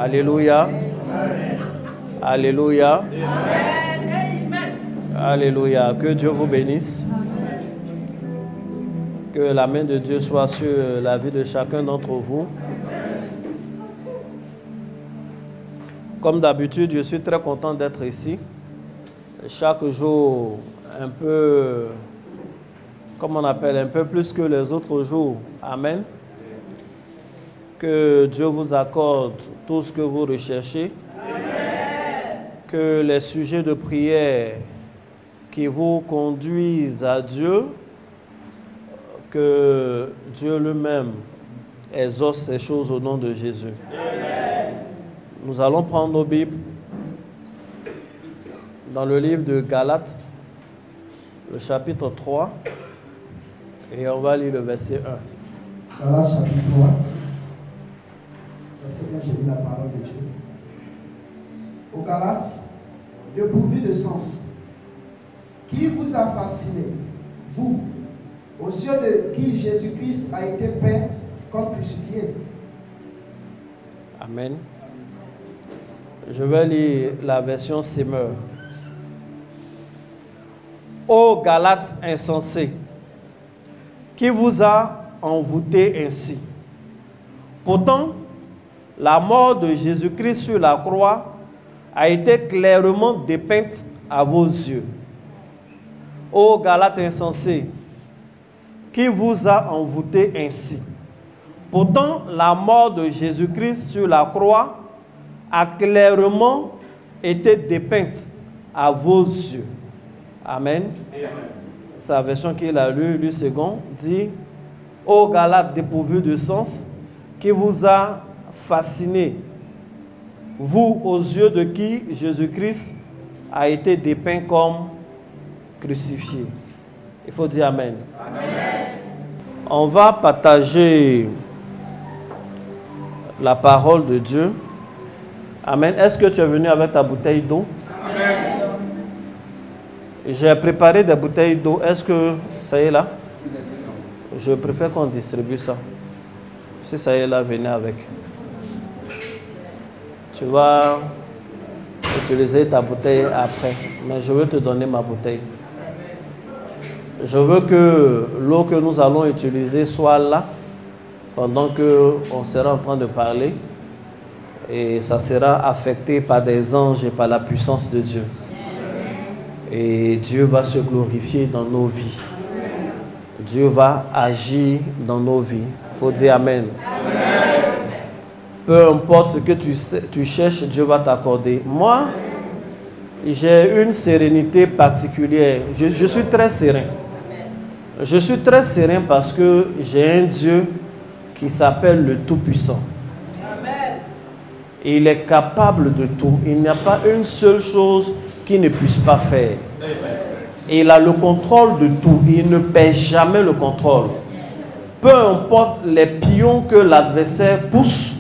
Alléluia. Alléluia. Alléluia. Que Dieu vous bénisse. Que la main de Dieu soit sur la vie de chacun d'entre vous. Comme d'habitude, je suis très content d'être ici. Chaque jour, un peu, comme on appelle, un peu plus que les autres jours. Amen. Que Dieu vous accorde tout ce que vous recherchez. Amen. Que les sujets de prière qui vous conduisent à Dieu, que Dieu lui-même exauce ces choses au nom de Jésus. Amen. Nous allons prendre nos Bibles dans le livre de Galates, le chapitre 3, et on va lire le verset 1. Galates chapitre 3. Seigneur, j'ai lu la parole de Dieu. Aux Galates, dépourvu de sens, qui vous a fasciné, vous, aux yeux de qui Jésus-Christ a été peint comme crucifié. Amen. Je vais lire la version Semeur. Ô Galates insensés, qui vous a envoûté ainsi? Pourtant, la mort de Jésus-Christ sur la croix a été clairement dépeinte à vos yeux. Ô Galates insensés, qui vous a envoûté ainsi? Pourtant, la mort de Jésus-Christ sur la croix a clairement été dépeinte à vos yeux. Amen. Sa version qu'il a lue, lui second, dit: Ô Galates dépourvus de sens, qui vous a fasciné, vous aux yeux de qui Jésus-Christ a été dépeint comme crucifié. Il faut dire Amen. Amen. On va partager la parole de Dieu. Amen. Est-ce que tu es venu avec ta bouteille d'eau? Amen. J'ai préparé des bouteilles d'eau. Est-ce que ça y est là? Je préfère qu'on distribue ça. Si ça y est là, venez avec. Tu vas utiliser ta bouteille après, mais je veux te donner ma bouteille. Je veux que l'eau que nous allons utiliser soit là pendant qu'on sera en train de parler, et ça sera affecté par des anges et par la puissance de Dieu. Et Dieu va se glorifier dans nos vies. Dieu va agir dans nos vies. Il faut dire Amen. Amen. Peu importe ce que tu cherches, Dieu va t'accorder. Moi, j'ai une sérénité particulière. Je suis très serein. Je suis très serein parce que j'ai un Dieu qui s'appelle le Tout-Puissant. Il est capable de tout. Il n'y a pas une seule chose qu'il ne puisse pas faire. Et il a le contrôle de tout. Il ne perd jamais le contrôle. Peu importe les pions que l'adversaire pousse,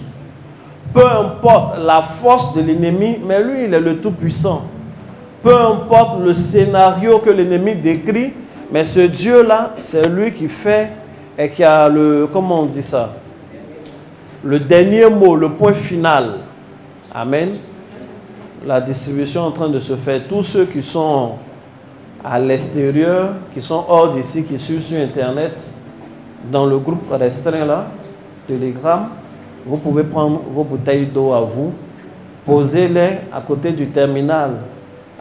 peu importe la force de l'ennemi, mais lui, il est le Tout-Puissant. Peu importe le scénario que l'ennemi décrit, mais ce Dieu-là, c'est lui qui fait et qui a le, comment on dit ça? Le dernier mot, le point final. Amen. La distribution est en train de se faire. Tous ceux qui sont à l'extérieur, qui sont hors d'ici, qui suivent sur Internet, dans le groupe restreint là, Telegram, vous pouvez prendre vos bouteilles d'eau à vous, posez-les à côté du terminal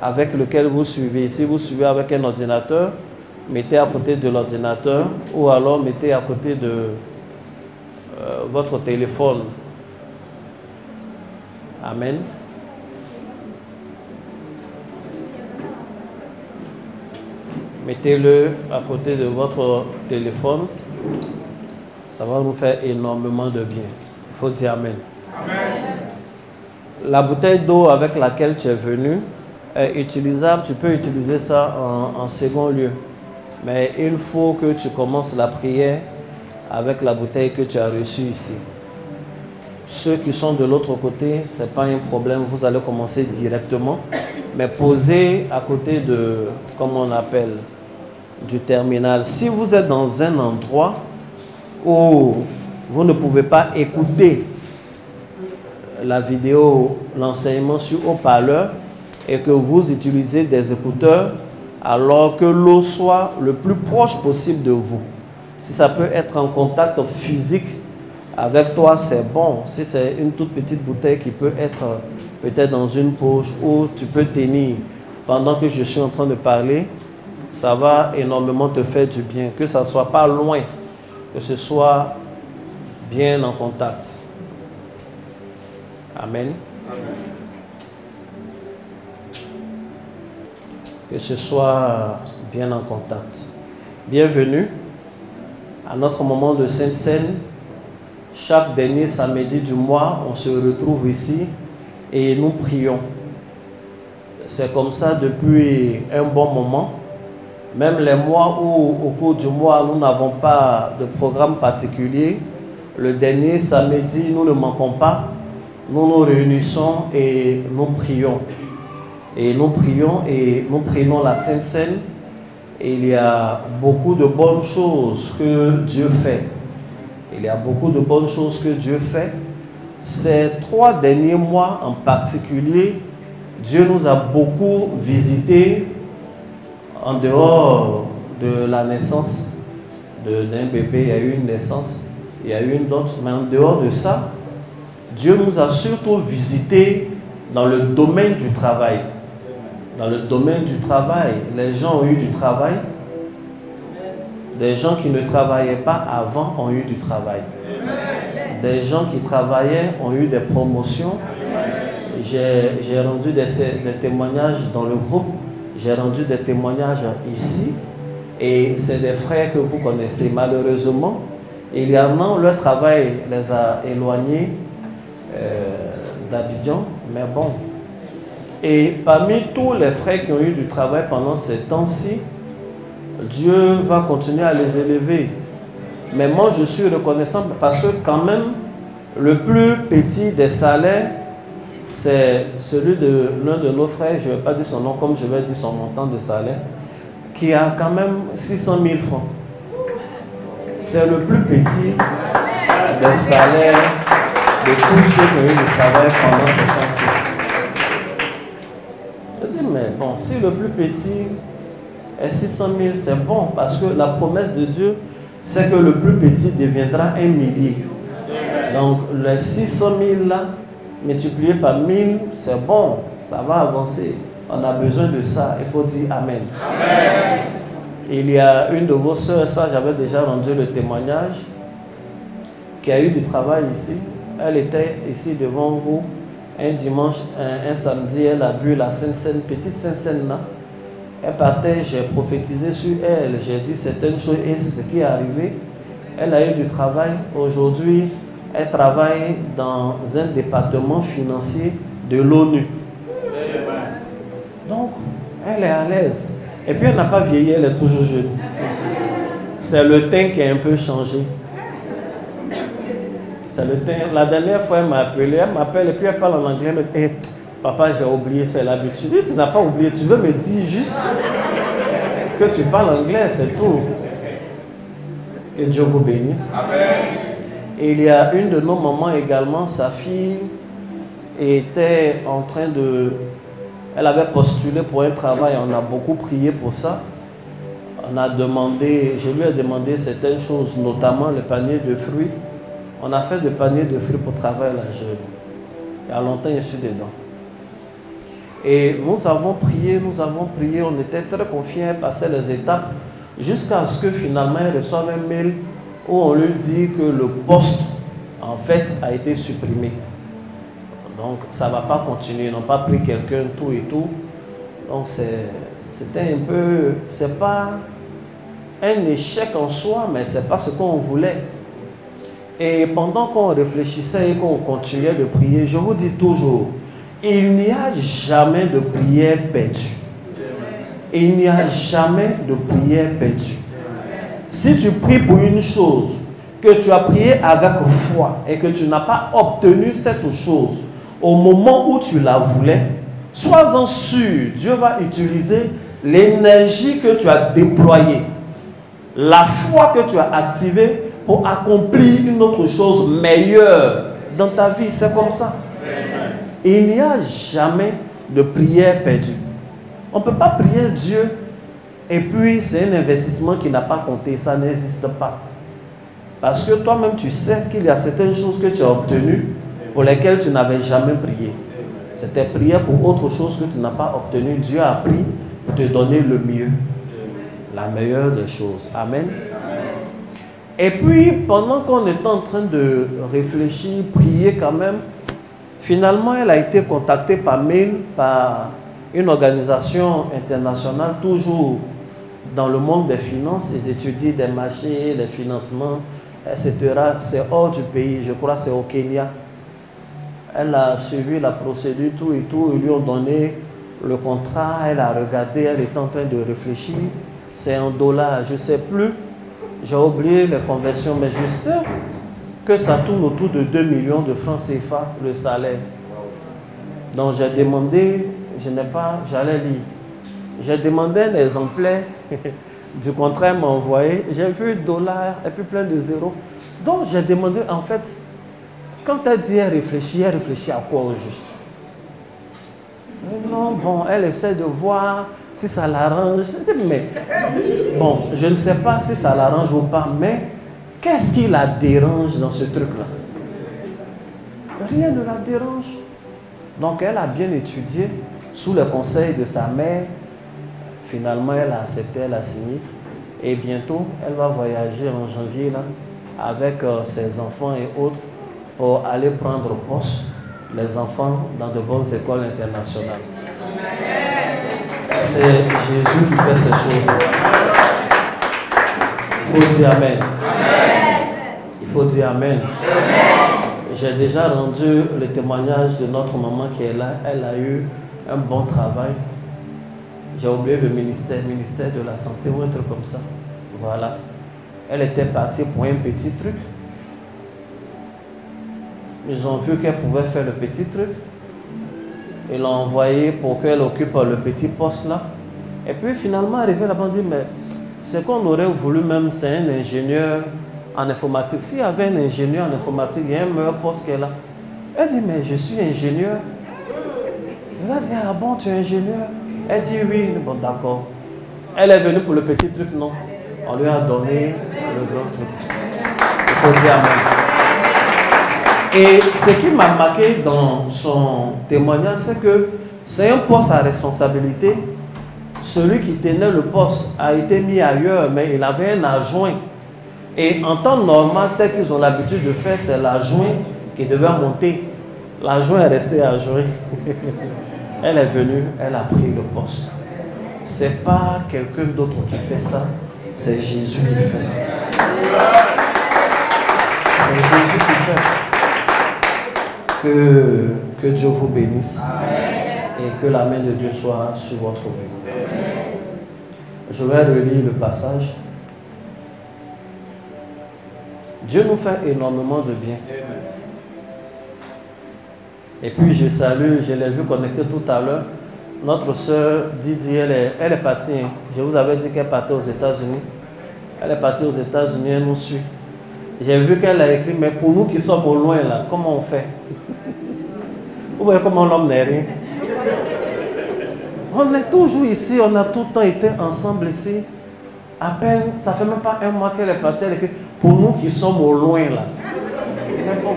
avec lequel vous suivez. Si vous suivez avec un ordinateur, mettez à côté de l'ordinateur, ou alors mettez à côté de votre téléphone. Amen. Mettez-le à côté de votre téléphone. Ça va nous faire énormément de bien. Il faut dire Amen. Amen. La bouteille d'eau avec laquelle tu es venu est utilisable. Tu peux utiliser ça en second lieu. Mais il faut que tu commences la prière avec la bouteille que tu as reçue ici. Ceux qui sont de l'autre côté, ce n'est pas un problème. Vous allez commencer directement. Mais posez à côté de, comme on appelle, du terminal. Si vous êtes dans un endroit où vous ne pouvez pas écouter la vidéo, l'enseignement sur haut-parleur et que vous utilisez des écouteurs, alors que l'eau soit le plus proche possible de vous. Si ça peut être en contact physique avec toi, c'est bon. Si c'est une toute petite bouteille qui peut être peut-être dans une poche où tu peux tenir pendant que je suis en train de parler, ça va énormément te faire du bien. Que ça ne soit pas loin, que ce soit bien en contact. Amen. Que ce soit bien en contact. Bienvenue à notre moment de Sainte Seine. Chaque dernier samedi du mois, on se retrouve ici et nous prions. C'est comme ça depuis un bon moment. Même les mois où, au cours du mois, nous n'avons pas de programme particulier, le dernier samedi, nous ne manquons pas. Nous nous réunissons et nous prions. Et nous prions et nous prenons la Sainte Seine. Et il y a beaucoup de bonnes choses que Dieu fait. Il y a beaucoup de bonnes choses que Dieu fait. Ces 3 derniers mois en particulier, Dieu nous a beaucoup visités en dehors de la naissance d'un bébé. Il y a eu une naissance, il y a eu une autre. Mais en dehors de ça, Dieu nous a surtout visités dans le domaine du travail. Dans le domaine du travail, les gens ont eu du travail. Des gens qui ne travaillaient pas avant ont eu du travail. Des gens qui travaillaient ont eu des promotions. J'ai rendu des témoignages dans le groupe. J'ai rendu des témoignages ici. Et c'est des frères que vous connaissez. Malheureusement, il y en a, leur travail les a éloignés d'Abidjan. Mais bon. Et parmi tous les frères qui ont eu du travail pendant ces temps-ci, Dieu va continuer à les élever. Mais moi, je suis reconnaissant parce que quand même, le plus petit des salaires, c'est celui de l'un de nos frères, je ne vais pas dire son nom comme je vais dire son montant de salaire, qui a quand même 600 000 francs. C'est le plus petit des salaires de tous ceux qui ont eu du travail pendant ces temps-ci. Je dis, mais bon, si le plus petit est 600 000, c'est bon, parce que la promesse de Dieu, c'est que le plus petit deviendra 1 millier. Donc, les 600 000 là, multiplié par 1000, c'est bon, ça va avancer. On a besoin de ça, il faut dire Amen. Amen. Il y a une de vos sœurs, ça j'avais déjà rendu le témoignage, qui a eu du travail ici. Elle était ici devant vous un dimanche, un samedi, elle a bu la Sainte Seine, petite Sainte Seine là. Elle partait, j'ai prophétisé sur elle, j'ai dit certaines choses et c'est ce qui est arrivé. Elle a eu du travail. Aujourd'hui, elle travaille dans un département financier de l'ONU. Donc, elle est à l'aise. Et puis, elle n'a pas vieilli, elle est toujours jeune. C'est le teint qui a un peu changé. C'est le teint. La dernière fois, elle m'a appelé, elle m'appelle et puis elle parle en anglais. Elle me dit, hey, papa, j'ai oublié, c'est l'habitude. Tu n'as pas oublié, tu veux me dire juste que tu parles anglais, c'est tout. Que Dieu vous bénisse. Amen. Et il y a une de nos mamans également, sa fille était en train de... Elle avait postulé pour un travail, on a beaucoup prié pour ça. On a demandé, je lui ai demandé certaines choses, notamment le panier de fruits. On a fait des paniers de fruits pour travailler la jeune. Il y a longtemps, je suis dedans. Et nous avons prié, on était très confiants, passer les étapes, jusqu'à ce que finalement, elle reçoive un mail où on lui dit que le poste, en fait, a été supprimé. Donc, ça ne va pas continuer. Ils n'ont pas pris quelqu'un, tout et tout. Donc, c'était un peu... C'est pas un échec en soi, mais ce n'est pas ce qu'on voulait. Et pendant qu'on réfléchissait et qu'on continuait de prier, je vous dis toujours, il n'y a jamais de prière perdue. Il n'y a jamais de prière perdue. Si tu pries pour une chose, que tu as prié avec foi et que tu n'as pas obtenu cette chose au moment où tu la voulais, sois-en sûr, Dieu va utiliser l'énergie que tu as déployée, la foi que tu as activée pour accomplir une autre chose meilleure dans ta vie. C'est comme ça. Il n'y a jamais de prière perdue. On ne peut pas prier Dieu et puis c'est un investissement qui n'a pas compté. Ça n'existe pas. Parce que toi-même tu sais qu'il y a certaines choses que tu as obtenues pour lesquelles tu n'avais jamais prié. C'était prière pour autre chose que tu n'as pas obtenu. Dieu a pris pour te donner le mieux. La meilleure des choses. Amen. Et puis, pendant qu'on était en train de réfléchir, prier quand même, finalement, elle a été contactée par mail par une organisation internationale, toujours dans le monde des finances. Ils étudient des marchés, des financements, etc. C'est hors du pays, je crois que c'est au Kenya. Elle a suivi la procédure, tout et tout. Ils lui ont donné le contrat, elle a regardé, elle était en train de réfléchir. C'est en dollars, je ne sais plus. J'ai oublié les conversions, mais je sais que ça tourne autour de 2 millions de francs CFA, le salaire. Donc j'ai demandé, je n'ai pas, j'allais lire. J'ai demandé un exemplaire du contrat, elle m'a envoyé. J'ai vu dollars et puis plein de zéros. Donc j'ai demandé, en fait, quand elle dit elle réfléchit à quoi au juste? Non, bon, elle essaie de voir si ça l'arrange. Mais bon, je ne sais pas si ça l'arrange ou pas, mais qu'est-ce qui la dérange dans ce truc-là? Rien ne la dérange. Donc elle a bien étudié sous le conseil de sa mère. Finalement, elle a accepté, elle a signé. Et bientôt, elle va voyager en janvier là, avec ses enfants et autres pour aller prendre poste les enfants dans de bonnes écoles internationales. C'est Jésus qui fait ces choses. Il faut dire Amen. Il faut dire Amen. J'ai déjà rendu le témoignage de notre maman qui est là. Elle a eu un bon travail. J'ai oublié le ministère de la Santé ou un truc comme ça. Voilà. Elle était partie pour un petit truc. Ils ont vu qu'elle pouvait faire le petit truc. Ils l'ont envoyée pour qu'elle occupe le petit poste là. Et puis finalement, arrivé là-bas, on dit, mais ce qu'on aurait voulu même, c'est un ingénieur en informatique. S'il y avait un ingénieur en informatique, il y a un meilleur poste qu'elle a. Elle dit, mais je suis ingénieur. Il a dit, ah bon, tu es ingénieur? Elle dit, oui, bon d'accord. Elle est venue pour le petit truc, non. On lui a donné le grand truc. Il faut dire Amen. Et ce qui m'a marqué dans son témoignage, c'est que c'est un poste à responsabilité. Celui qui tenait le poste a été mis ailleurs, mais il avait un adjoint. Et en temps normal, tel qu'ils ont l'habitude de faire, c'est l'adjoint qui devait monter. L'adjoint est resté adjoint. Elle est venue, elle a pris le poste. Ce n'est pas quelqu'un d'autre qui fait ça, c'est Jésus qui fait. C'est Jésus qui fait. Que Dieu vous bénisse. Et que la main de Dieu soit sur votre vie. Je vais relire le passage. Dieu nous fait énormément de bien. Et puis je salue, je l'ai vu connecter tout à l'heure, notre soeur Didi, elle est partie. Hein. Je vous avais dit qu'elle partait aux États-Unis. Elle est partie aux États-Unis, elle nous suit. J'ai vu qu'elle a écrit, mais pour nous qui sommes au loin là, comment on fait? Vous voyez comment l'homme n'est rien. On est toujours ici, on a tout le temps été ensemble ici. À peine, ça fait même pas un mois qu'elle est partie, elle écrit, pour nous qui sommes au loin là. Mais bon,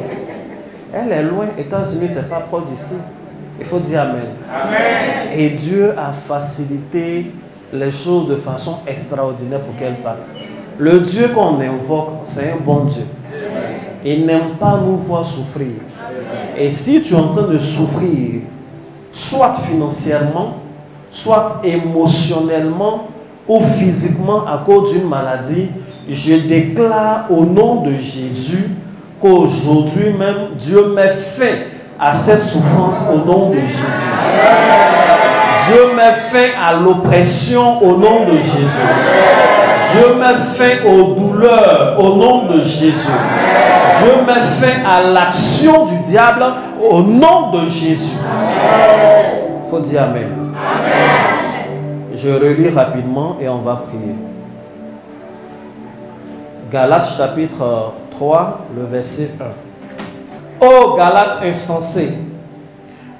elle est loin, États-Unis, c'est pas proche d'ici. Il faut dire Amen. Amen. Et Dieu a facilité les choses de façon extraordinaire pour qu'elle parte. Le Dieu qu'on invoque, c'est un bon Dieu. Il n'aime pas nous voir souffrir. Et si tu es en train de souffrir, soit financièrement, soit émotionnellement ou physiquement à cause d'une maladie, je déclare au nom de Jésus qu'aujourd'hui même, Dieu met fin à cette souffrance au nom de Jésus. Dieu met fin à l'oppression au nom de Jésus. Dieu met fin aux douleurs au nom de Jésus. Dieu met fin à l'action du diable au nom de Jésus. Il faut dire Amen. Amen. Je relis rapidement et on va prier. Galates chapitre 3, le verset 1. Ô Galates insensés,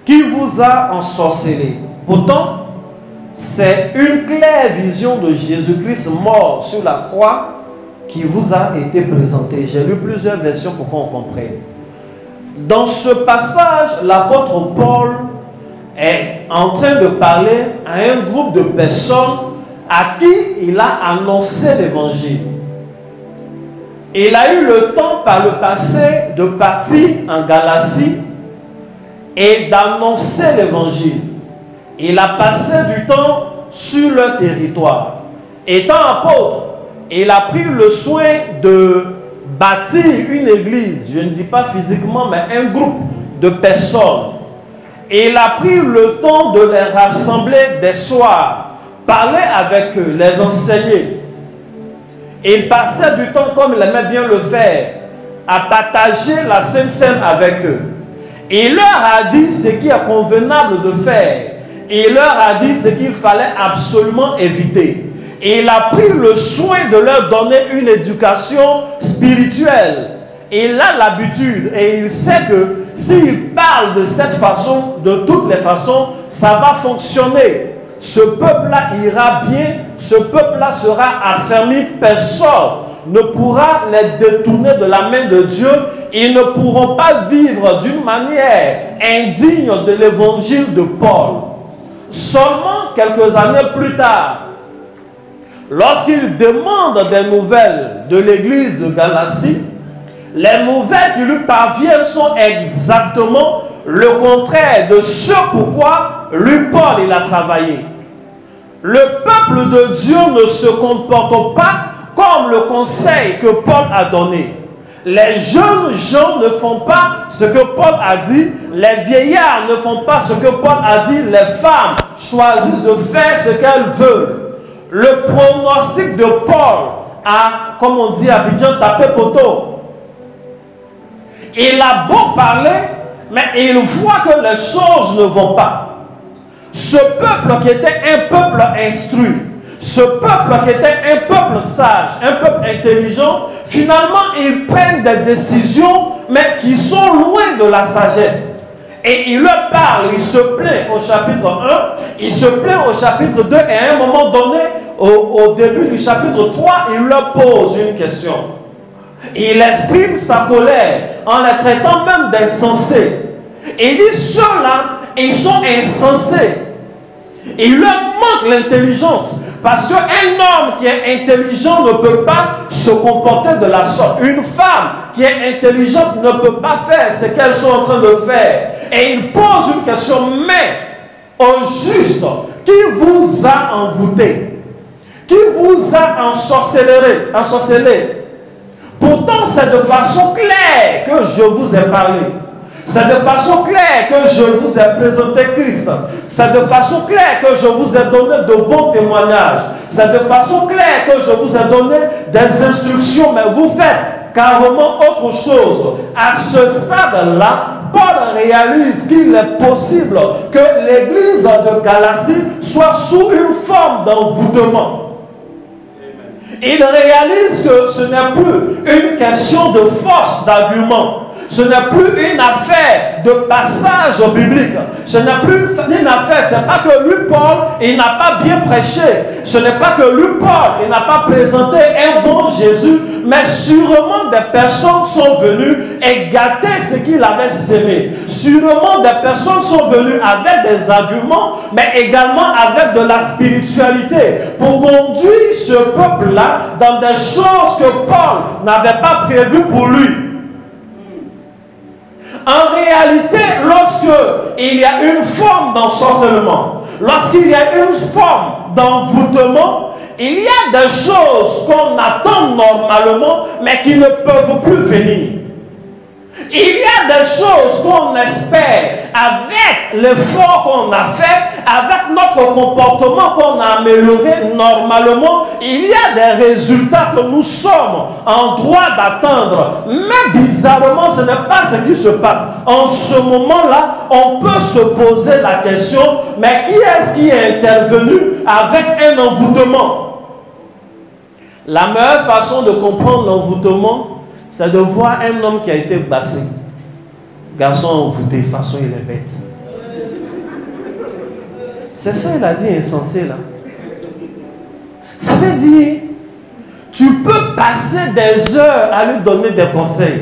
qui vous a ensorcelé. Pourtant, c'est une claire vision de Jésus-Christ mort sur la croix qui vous a été présentée. J'ai lu plusieurs versions pour qu'on comprenne. Dans ce passage, l'apôtre Paul est en train de parler à un groupe de personnes à qui il a annoncé l'évangile. Il a eu le temps par le passé de partir en Galatie et d'annoncer l'évangile. Il a passé du temps sur leur territoire. Étant apôtre, il a pris le soin de bâtir une église, je ne dis pas physiquement, mais un groupe de personnes. Et il a pris le temps de les rassembler des soirs, parler avec eux, les enseigner. Il passait du temps, comme il aimait bien le faire, à partager la Sainte Seine avec eux. Il leur a dit ce qui est convenable de faire. Il leur a dit ce qu'il fallait absolument éviter. Et il a pris le soin de leur donner une éducation spirituelle. Il a l'habitude et il sait que s'il parle de cette façon, de toutes les façons, ça va fonctionner. Ce peuple-là ira bien, ce peuple-là sera affermi, personne ne pourra les détourner de la main de Dieu. Ils ne pourront pas vivre d'une manière indigne de l'évangile de Paul. Seulement quelques années plus tard, lorsqu'il demande des nouvelles de l'église de Galatie, les nouvelles qui lui parviennent sont exactement le contraire de ce pourquoi lui, Paul, il a travaillé. Le peuple de Dieu ne se comporte pas comme le conseil que Paul a donné. Les jeunes gens ne font pas ce que Paul a dit. Les vieillards ne font pas ce que Paul a dit. Les femmes choisissent de faire ce qu'elles veulent. Le pronostic de Paul a, comme on dit à Abidjan, tapé poteau. Il a beau parler, mais il voit que les choses ne vont pas. Ce peuple qui était un peuple instruit, ce peuple qui était un peuple sage, un peuple intelligent, finalement ils prennent des décisions, mais qui sont loin de la sagesse. Et il leur parle, il se plaint au chapitre 1, il se plaint au chapitre 2, et à un moment donné, au début du chapitre 3, il leur pose une question. Il exprime sa colère en les traitant même d'insensés. Il dit, ceux-là, ils sont insensés. Il leur manque l'intelligence. Parce qu'un homme qui est intelligent ne peut pas se comporter de la sorte. Une femme qui est intelligente ne peut pas faire ce qu'elles sont en train de faire. Et il pose une question, mais au juste, qui vous a envoûté? Qui vous a ensorcelé? Pourtant, c'est de façon claire que je vous ai parlé. C'est de façon claire que je vous ai présenté Christ. C'est de façon claire que je vous ai donné de bons témoignages. C'est de façon claire que je vous ai donné des instructions, mais vous faites carrément autre chose. À ce stade-là, Paul réalise qu'il est possible que l'église de Galatie soit sous une forme d'envoûtement. Il réalise que ce n'est plus une question de force d'argument. Ce n'est plus une affaire de passage biblique. Ce n'est plus une affaire. Ce n'est pas que lui, Paul, il n'a pas bien prêché. Ce n'est pas que lui, Paul, il n'a pas présenté un bon Jésus. Mais sûrement des personnes sont venues et gâter ce qu'il avait sémé. Sûrement des personnes sont venues avec des arguments, mais également avec de la spiritualité pour conduire ce peuple-là dans des choses que Paul n'avait pas prévues pour lui. En réalité, lorsqu'il y a une forme d'ensorcellement, lorsqu'il y a une forme d'envoûtement, il y a des choses qu'on attend normalement, mais qui ne peuvent plus venir. Il y a des choses qu'on espère avec l'effort qu'on a fait, avec notre comportement qu'on a amélioré normalement. Il y a des résultats que nous sommes en droit d'attendre. Mais bizarrement, ce n'est pas ce qui se passe. En ce moment-là, on peut se poser la question, mais qui est-ce qui est intervenu avec un envoûtement? La meilleure façon de comprendre l'envoûtement, c'est de voir un homme qui a été bassé. Garçon envoûté, façon il est bête. C'est ça, il a dit insensé là. Ça veut dire, tu peux passer des heures à lui donner des conseils.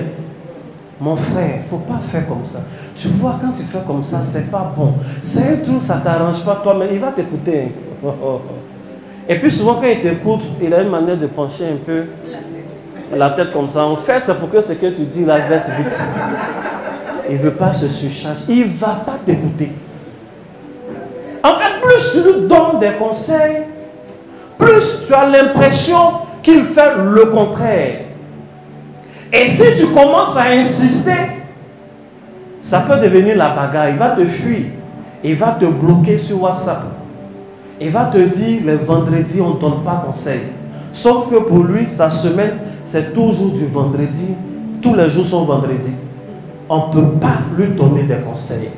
Mon frère, il ne faut pas faire comme ça. Tu vois, quand tu fais comme ça, c'est pas bon. C'est un truc, ça ne t'arrange pas toi, mais il va t'écouter. Et puis souvent, quand il t'écoute, il a une manière de pencher un peu la tête comme ça. En fait, c'est pour que ce que tu dis là verse vite. Il ne veut pas se surcharger. Il ne va pas t'écouter. En fait, plus tu lui donnes des conseils, plus tu as l'impression qu'il fait le contraire. Et si tu commences à insister, ça peut devenir la bagarre. Il va te fuir. Il va te bloquer sur WhatsApp. Il va te dire, les vendredis, on ne donne pas conseil. Sauf que pour lui, sa semaine, c'est toujours du vendredi. Tous les jours sont vendredi. On ne peut pas lui donner des conseils.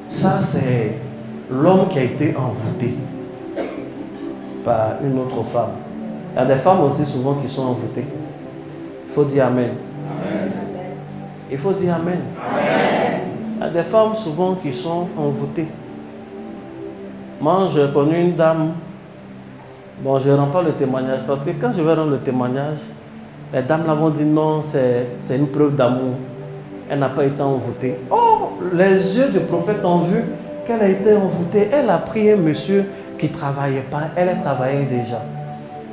Ça, c'est l'homme qui a été envoûté par une autre femme. Il y a des femmes aussi souvent qui sont envoûtées. Il faut dire Amen. Amen. Il faut dire Amen. Amen. Il y a des femmes souvent qui sont envoûtées. Moi, j'ai connu une dame. Bon, je ne rends pas le témoignage parce que quand je vais rendre le témoignage, les dames là vont dire non, c'est une preuve d'amour. Elle n'a pas été envoûtée. Oh, les yeux du prophète ont vu qu'elle a été envoûtée. Elle a pris un monsieur qui ne travaillait pas. Elle travaillait déjà.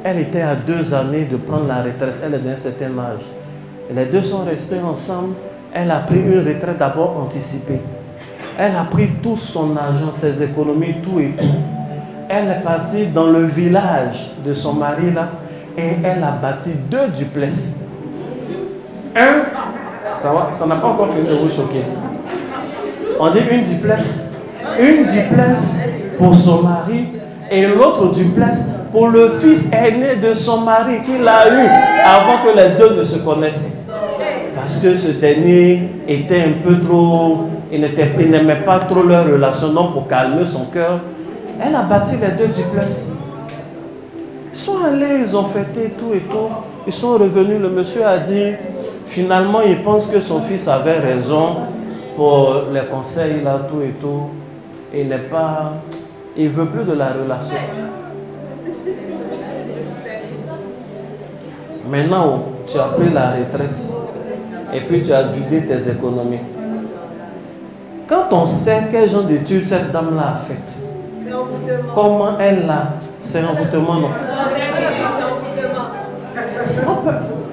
Elle était à 2 années de prendre la retraite. Elle est d'un certain âge. Et les deux sont restés ensemble. Elle a pris une retraite d'abord anticipée. Elle a pris tout son argent, ses économies, tout et tout. Elle est partie dans le village de son mari là et elle a bâti 2 duplexes. Un, ça n'a pas encore fini de vous choquer. On dit une duplex. Une duplex pour son mari et l'autre duplex pour le fils aîné de son mari qu'il a eu avant que les deux ne se connaissent. Parce que ce dernier était un peu trop... Il n'aimait pas trop leur relation. Donc pour calmer son cœur, elle a bâti les 2 duplex. Ils sont allés, ils ont fêté tout et tout. Ils sont revenus. Le monsieur a dit, finalement, il pense que son fils avait raison pour les conseils, là, tout et tout. Il n'est pas... Il ne veut plus de la relation. Maintenant, tu as pris la retraite et puis tu as vidé tes économies. Quand on sait quel genre d'études cette dame-là a fait, comment elle l'a, c'est envoûtement, non?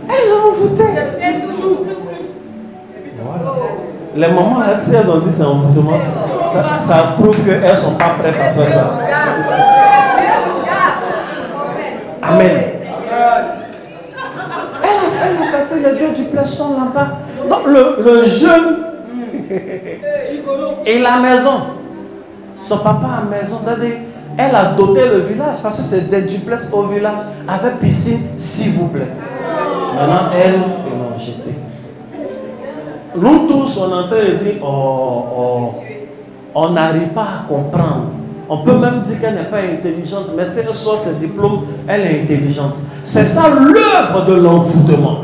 Elle l'a envoûté. Voilà. Les mamans là, si elles ont dit c'est envoûtement, ça prouve qu'elles ne sont pas prêtes à faire ça. Amen. Elle a bâti les 2 duplex sont là-bas. Donc le jeune et la maison. Son papa a maison, c'est-à-dire elle a doté le village parce que c'est des duplex au village avec piscine, s'il vous plaît. Maintenant, elle l'ont jeté. Nous tous, on est en train de dire, on n'arrive pas à comprendre. On peut même dire qu'elle n'est pas intelligente, mais si elle sort ses diplômes, elle est intelligente. C'est ça l'œuvre de l'envoûtement.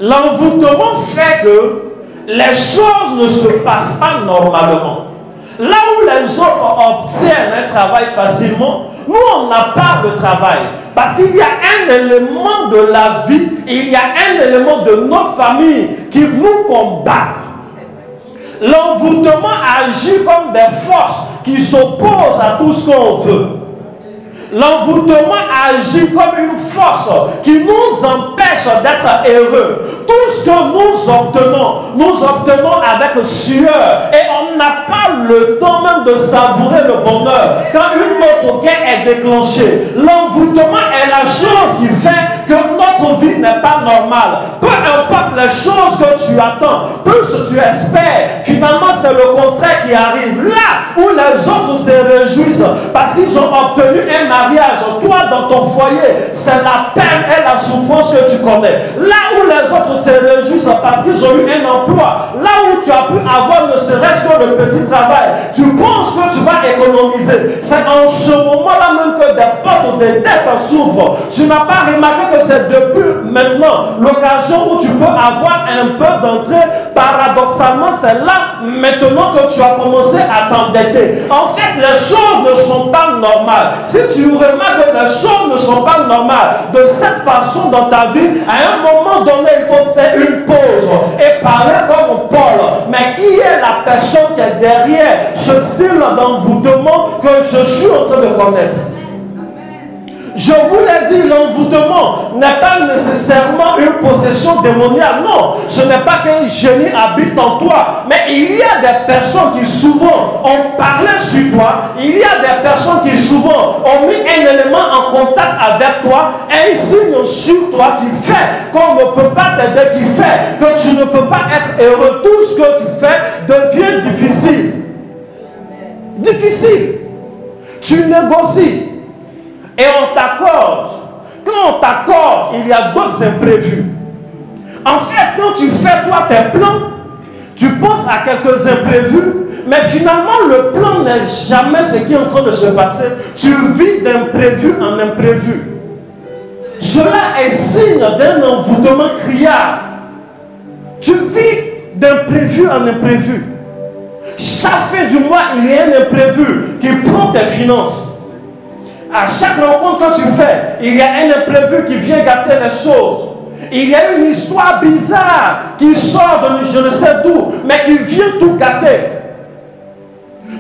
L'envoûtement fait que les choses ne se passent pas normalement. Là où les autres obtiennent un travail facilement, nous on n'a pas de travail. Parce qu'il y a un élément de la vie, il y a un élément de nos familles qui nous combat. L'envoûtement agit comme des forces qui s'opposent à tout ce qu'on veut. L'envoûtement agit comme une force qui nous empêche d'être heureux. Tout ce que nous obtenons avec sueur. Et on n'a pas le temps même de savourer le bonheur. Quand une autre guerre est déclenchée, l'envoûtement est la chose qui fait que notre vie n'est pas normale. Peu importe les choses que tu attends, plus tu espères, finalement c'est le contraire qui arrive. Là où les autres se réjouissent parce qu'ils ont obtenu un mariage, toi dans ton foyer, c'est la peine et la souffrance que tu connais. Là où les autres se réjouissent parce qu'ils ont eu un emploi, là où tu as pu avoir ne serait-ce que le petit travail, tu penses que tu vas économiser. C'est en ce moment-là même que des portes ou des dettes s'ouvrent. Tu n'as pas remarqué que c'est depuis maintenant l'occasion où tu peux avoir un peu d'entrée. Paradoxalement, c'est là maintenant que tu as commencé à t'endetter. En fait, les choses ne sont pas normales. Si tu remarques que les choses ne sont pas normales de cette façon dans ta vie, à un moment donné, il faut faire une pause et parler comme Paul. Mais qui est la personne qui est derrière ce style d'envoûtement que je suis en train de connaître? Je vous l'ai dit, l'envoûtement n'est pas nécessairement une possession démoniaque. Non, ce n'est pas qu'un génie habite en toi. Mais il y a des personnes qui souvent ont parlé sur toi. Il y a des personnes qui souvent ont mis un élément en contact avec toi. Un signe sur toi qui fait qu'on ne peut pas t'aider, qui fait que tu ne peux pas être heureux. Tout ce que tu fais devient difficile. Difficile. Tu négocies. Et on t'accorde. Quand on t'accorde, il y a d'autres imprévus. En fait, quand tu fais toi tes plans, tu penses à quelques imprévus, mais finalement le plan n'est jamais ce qui est en train de se passer. Tu vis d'imprévu en imprévu. Cela est signe d'un envoûtement criard. Tu vis d'imprévu en imprévu. Chaque fin du mois, il y a un imprévu qui prend tes finances. À chaque rencontre que tu fais, il y a un imprévu qui vient gâter les choses. Il y a une histoire bizarre qui sort de je ne sais d'où, mais qui vient tout gâter.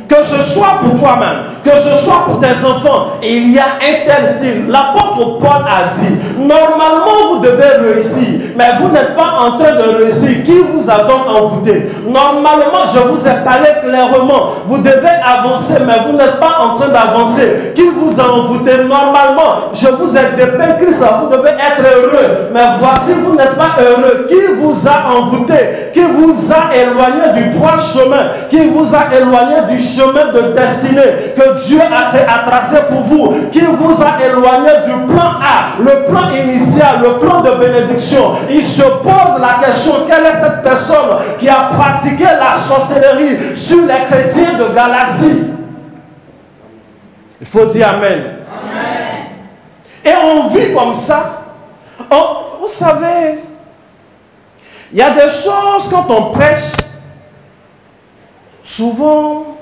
Que ce soit pour toi-même, que ce soit pour tes enfants, il y a un tel style. L'apôtre Paul a dit, normalement vous devez réussir, mais vous n'êtes pas en train de réussir. Qui vous a donc envoûté? Normalement, je vous ai parlé clairement, vous devez avancer, mais vous n'êtes pas en train d'avancer. Qui vous a envoûté? Normalement, je vous ai dépeint Christ, vous devez être heureux, mais voici, vous n'êtes pas heureux. Qui vous a envoûté? Qui vous a éloigné du droit chemin? Qui vous a éloigné du chemin de destinée que Dieu a tracé pour vous? Qui vous a éloigné du plan A, le plan initial, le plan de bénédiction? Il se pose la question, quelle est cette personne qui a pratiqué la sorcellerie sur les chrétiens de Galatie? Il faut dire Amen. Amen. Et on vit comme ça. Vous savez, il y a des choses quand on prêche, souvent,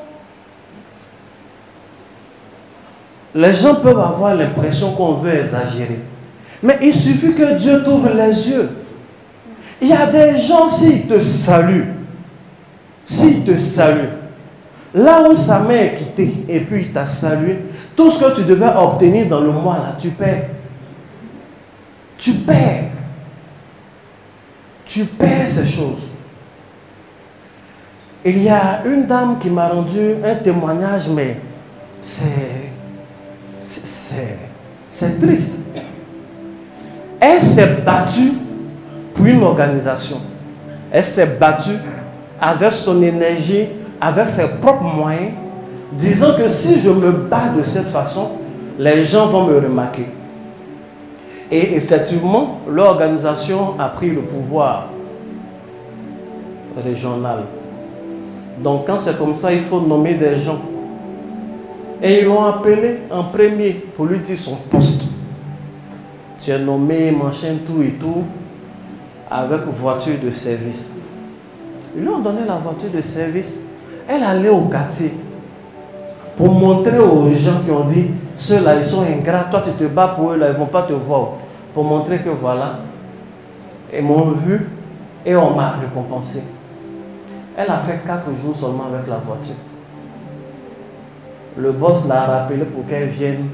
les gens peuvent avoir l'impression qu'on veut exagérer. Mais il suffit que Dieu t'ouvre les yeux. Il y a des gens, s'ils te saluent, là où sa main est quittée, et puis il t'a salué, tout ce que tu devais obtenir dans le mois, là, tu perds. Tu perds. Tu perds ces choses. Il y a une dame qui m'a rendu un témoignage, mais c'est triste. Elle s'est battue pour une organisation. Elle s'est battue avec son énergie, avec ses propres moyens, disant que si je me bats de cette façon, les gens vont me remarquer. Et effectivement, l'organisation a pris le pouvoir régional. Donc quand c'est comme ça, il faut nommer des gens. Et ils l'ont appelé en premier pour lui dire son poste. Tu es nommé, machin, tout et tout, avec voiture de service. Ils lui ont donné la voiture de service. Elle allait au quartier pour montrer aux gens qui ont dit, ceux-là, ils sont ingrats, toi tu te bats pour eux, là, ils ne vont pas te voir. Pour montrer que voilà, ils m'ont vu et on m'a récompensé. Elle a fait 4 jours seulement avec la voiture. Le boss l'a rappelé pour qu'elle vienne.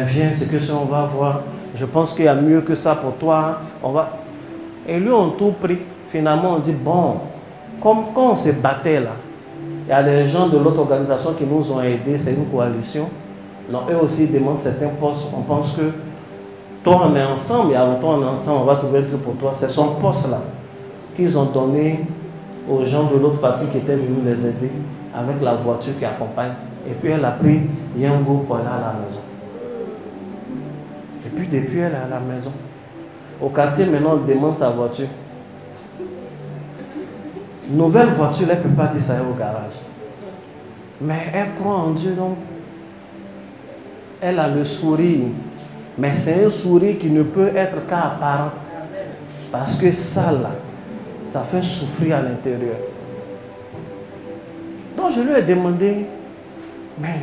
Viens, c'est que ça on va voir. Je pense qu'il y a mieux que ça pour toi. On va... Et lui, on tout pris. Finalement, on dit, bon, comme quand on se battait là, il y a des gens de l'autre organisation qui nous ont aidés, c'est une coalition. Donc, eux aussi demandent certains postes. On pense que toi, on est ensemble, il y a longtemps, on est ensemble, on va trouver un truc pour toi. C'est son poste là qu'ils ont donné aux gens de l'autre partie qui étaient venus les aider avec la voiture qui accompagne. Et puis elle a pris Yango pour aller à la maison. Et puis depuis elle est à la maison. Au quartier, maintenant, on demande sa voiture. Nouvelle voiture, elle ne peut pas dire ça au garage. Mais elle croit en Dieu, donc. Elle a le sourire. Mais c'est un sourire qui ne peut être qu'apparent. Parce que ça, là, ça fait souffrir à l'intérieur. Donc, je lui ai demandé, mais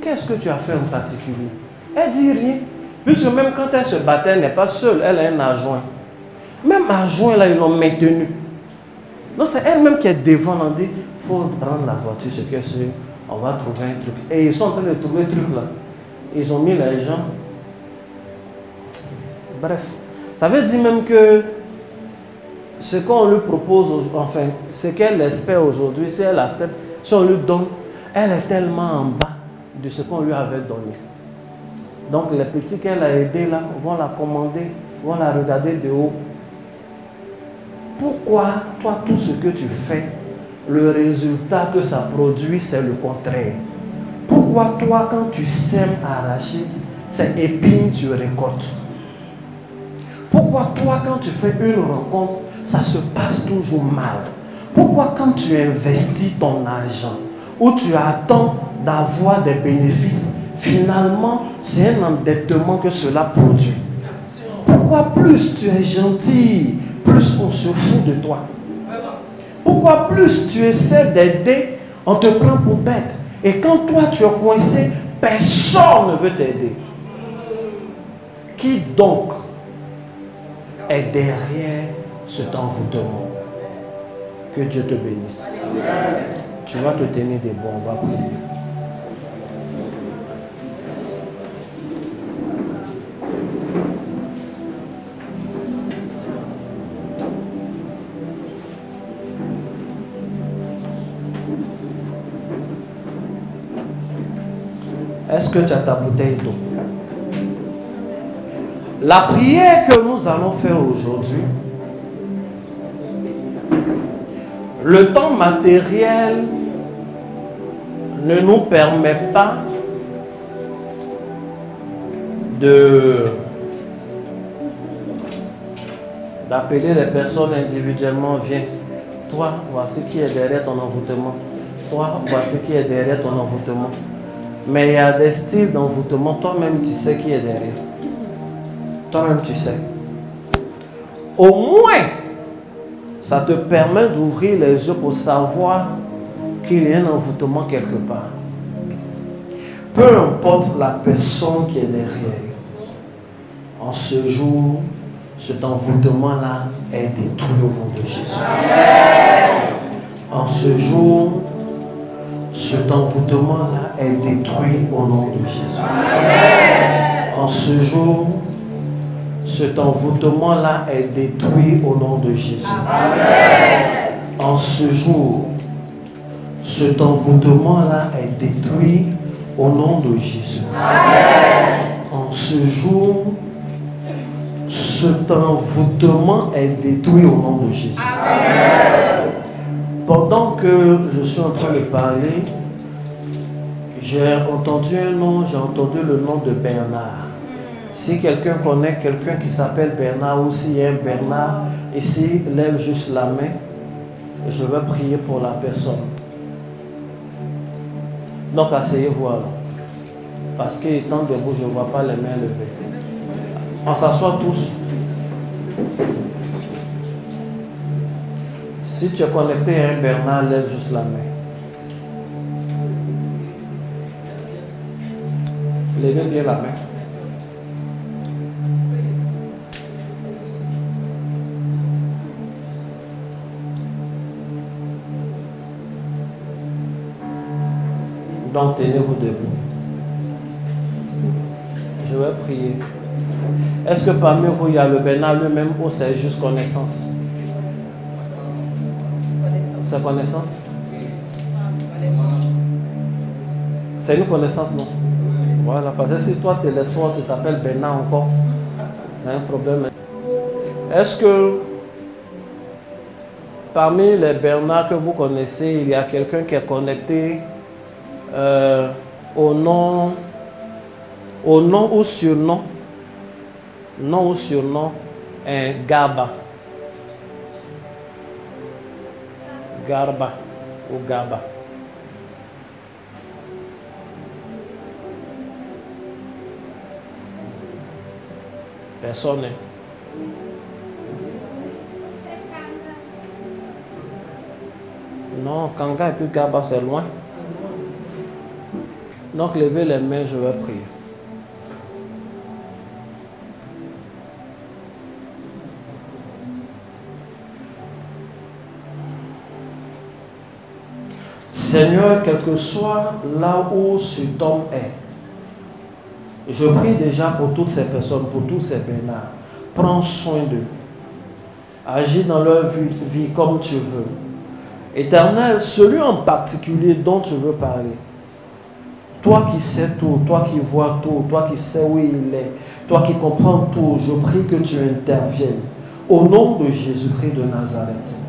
qu'est-ce que tu as fait en particulier? Elle dit rien. Puisque même quand elle se battait, elle n'est pas seule, elle a un adjoint. Même adjoint, là, ils l'ont maintenu. Donc c'est elle-même qui est devant, on dit, il faut prendre la voiture, c'est que c'est, on va trouver un truc. Et ils sont en train de trouver un truc là. Ils ont mis les gens. Bref, ça veut dire même que ce qu'on lui propose, enfin, ce qu'elle espère aujourd'hui, si elle accepte, si on lui donne, elle est tellement en bas de ce qu'on lui avait donné. Donc les petits qu'elle a aidés là vont la commander, vont la regarder de haut. Pourquoi toi tout ce que tu fais, le résultat que ça produit c'est le contraire? Pourquoi toi quand tu sèmes arachide, c'est épines tu récoltes? Pourquoi toi quand tu fais une rencontre, ça se passe toujours mal? Pourquoi quand tu investis ton argent ou tu attends d'avoir des bénéfices, finalement, c'est un endettement que cela produit? Pourquoi plus tu es gentil, plus on se fout de toi? Pourquoi plus tu essaies d'aider, on te prend pour bête? Et quand toi tu es coincé, personne ne veut t'aider. Qui donc est derrière cet envoûtement? Que Dieu te bénisse. Tu vas te tenir debout, on va prier. Est-ce que tu as ta bouteille d'eau? La prière que nous allons faire aujourd'hui, le temps matériel ne nous permet pas d'appeler les personnes individuellement. Viens, toi, voici qui est derrière ton envoûtement. Toi, voici qui est derrière ton envoûtement. Mais il y a des styles d'envoûtement, toi-même tu sais qui est derrière. Toi-même tu sais. Au moins, ça te permet d'ouvrir les yeux pour savoir qu'il y a un envoûtement quelque part. Peu importe la personne qui est derrière, en ce jour, cet envoûtement-là est détruit au nom de Jésus. En ce jour, cet envoûtement-là est détruit au nom de Jésus. En ce jour, cet envoûtement-là est détruit au nom de Jésus. En ce jour, cet envoûtement-là est détruit au nom de Jésus. En ce jour, cet envoûtement est détruit au nom de Jésus. Pendant que je suis en train de parler, j'ai entendu un nom, j'ai entendu le nom de Bernard. Si quelqu'un connaît quelqu'un qui s'appelle Bernard ou s'il y a un Bernard, ici, lève juste la main et je vais prier pour la personne. Donc asseyez-vous alors. Parce qu'étant debout, je ne vois pas les mains levées. On s'assoit tous. Si tu es connecté à un Bernard, lève juste la main. Levez bien la main. Donc tenez-vous debout. Je vais prier. Est-ce que parmi vous, il y a le Bernard lui-même ou c'est juste connaissance? C'est connaissance? C'est une connaissance, non? Voilà, parce que si toi tu es le soir, tu t'appelles Bernard encore, c'est un problème. Est-ce que parmi les Bernard que vous connaissez, il y a quelqu'un qui est connecté au nom ou surnom? Nom ou surnom Un Garba. Garba ou Gaba. Personne. Non, Kanga et puis Gaba, c'est loin. Donc, levez les mains, je vais prier. Seigneur, quel que soit là où cet homme est, je prie déjà pour toutes ces personnes, pour tous ces Bernards. Prends soin d'eux. Agis dans leur vie comme tu veux. Éternel, celui en particulier dont tu veux parler, toi qui sais tout, toi qui vois tout, toi qui sais où il est, toi qui comprends tout, je prie que tu interviennes au nom de Jésus-Christ de Nazareth.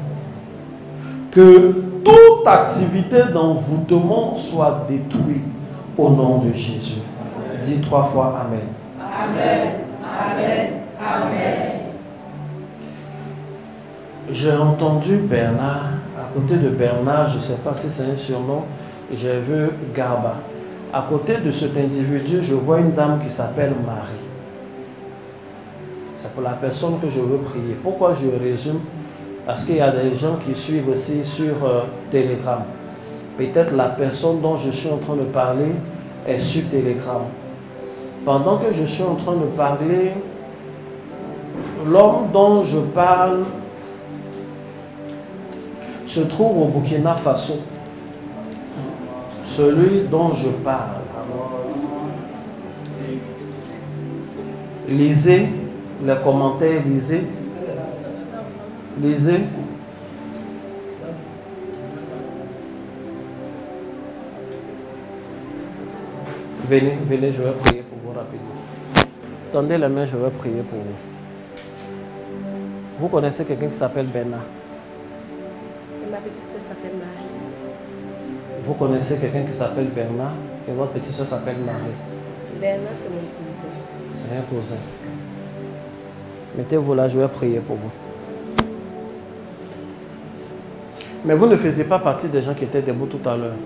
Que toute activité d'envoûtement soit détruite au nom de Jésus. Dis 3 fois Amen. Amen. Amen. Amen. J'ai entendu Bernard. À côté de Bernard, je ne sais pas si c'est un surnom, j'ai vu Garba. À côté de cet individu, je vois une dame qui s'appelle Marie. C'est pour la personne que je veux prier. Pourquoi je résume? Parce qu'il y a des gens qui suivent aussi sur Telegram. Peut-être la personne dont je suis en train de parler est sur Telegram. Pendant que je suis en train de parler, l'homme dont je parle se trouve au Burkina Faso. Celui dont je parle. Lisez les commentaires, lisez. Lisez. Venez, venez, je vais prier pour vous rapidement. Tendez la main, je vais prier pour vous. Vous connaissez quelqu'un qui s'appelle Bernard? Ma petite soeur s'appelle Marie. Vous connaissez quelqu'un qui s'appelle Bernard et votre petite soeur s'appelle Marie? Bernard, c'est mon cousin. C'est un cousin. Mettez-vous là, je vais prier pour vous. Mais vous ne faisiez pas partie des gens qui étaient debout tout à l'heure.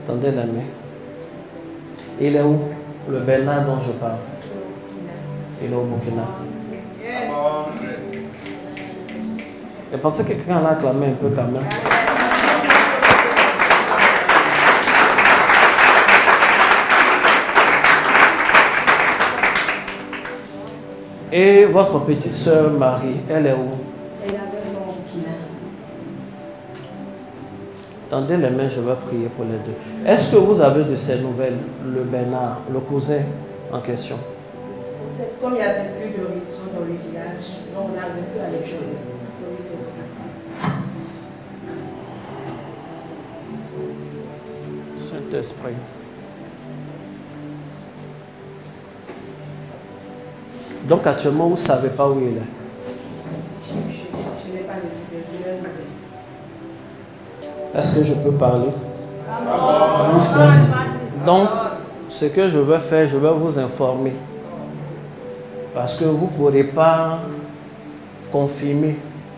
Tendez la main. Il est où? Le Bernard dont je parle. Il est au Burkina. Yes. Et pensez que quelqu'un l'a acclamé un peu quand même. Et votre petite soeur Marie, elle est où? Elle avait mon Burkina. Tendez les mains, je vais prier pour les deux. Est-ce que vous avez de ces nouvelles, le Bernard, le cousin en question? En fait, comme il n'y avait plus de réseau dans le village, donc on n'avait plus à les joindre. Saint-Esprit. Donc actuellement, vous ne savez pas où il est. Je n'ai pas de nouvelles. Est-ce que je peux parler? Donc, ce que je vais faire, je vais vous informer. Parce que vous ne pourrez pas confirmer.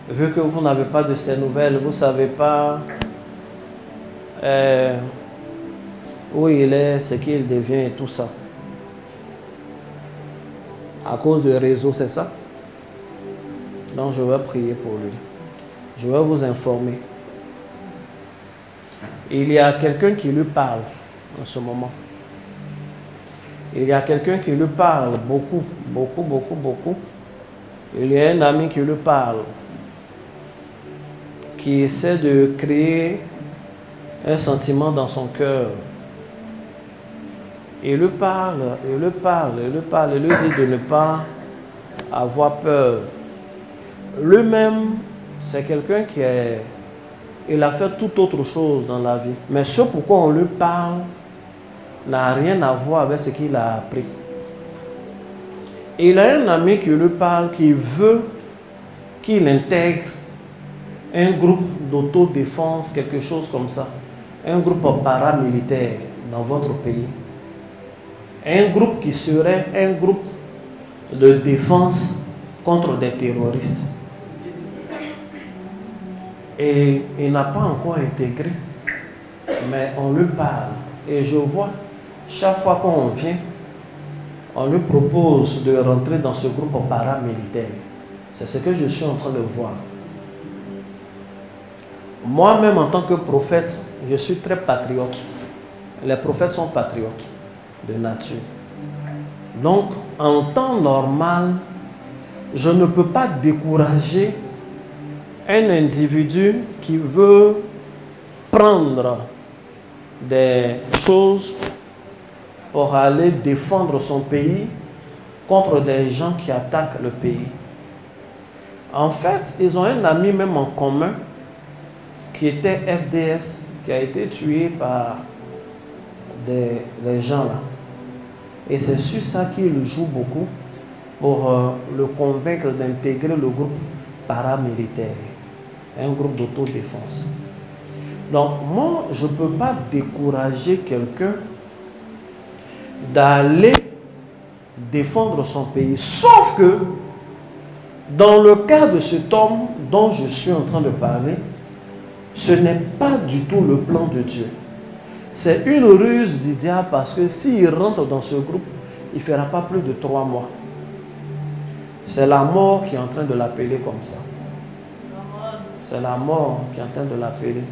Vu que vous n'avez pas de ces nouvelles, vous ne savez pas où il est, ce qu'il devient et tout ça. À cause du réseau, c'est ça? Donc je vais prier pour lui. Je vais vous informer. Il y a quelqu'un qui lui parle en ce moment. Il y a quelqu'un qui lui parle beaucoup, beaucoup, beaucoup, beaucoup. Il y a un ami qui lui parle, qui essaie de créer un sentiment dans son cœur. Il lui parle, il lui parle, il lui parle, il lui dit de ne pas avoir peur. Lui-même, c'est quelqu'un qui est... Il a fait toute autre chose dans la vie. Mais ce pourquoi on lui parle n'a rien à voir avec ce qu'il a appris. Il a un ami qui lui parle, qui veut qu'il intègre un groupe d'autodéfense, quelque chose comme ça. Un groupe paramilitaire dans votre pays. Un groupe qui serait un groupe de défense contre des terroristes. Et il n'a pas encore intégré, mais on lui parle. Et je vois, chaque fois qu'on vient, on lui propose de rentrer dans ce groupe paramilitaire. C'est ce que je suis en train de voir. Moi-même, en tant que prophète, je suis très patriote. Les prophètes sont patriotes de nature. Donc, en temps normal, je ne peux pas décourager un individu qui veut prendre des choses pour aller défendre son pays contre des gens qui attaquent le pays. En fait, ils ont un ami même en commun qui était FDS, qui a été tué par des gens là. Et c'est sur ça qu'il joue beaucoup pour le convaincre d'intégrer le groupe paramilitaire, un groupe d'autodéfense. Donc moi, je ne peux pas décourager quelqu'un d'aller défendre son pays. Sauf que, dans le cas de cet homme dont je suis en train de parler, ce n'est pas du tout le plan de Dieu. C'est une ruse du diable parce que s'il rentre dans ce groupe, il ne fera pas plus de 3 mois. C'est la mort qui est en train de l'appeler comme ça. C'est la mort qui est en train de l'appeler.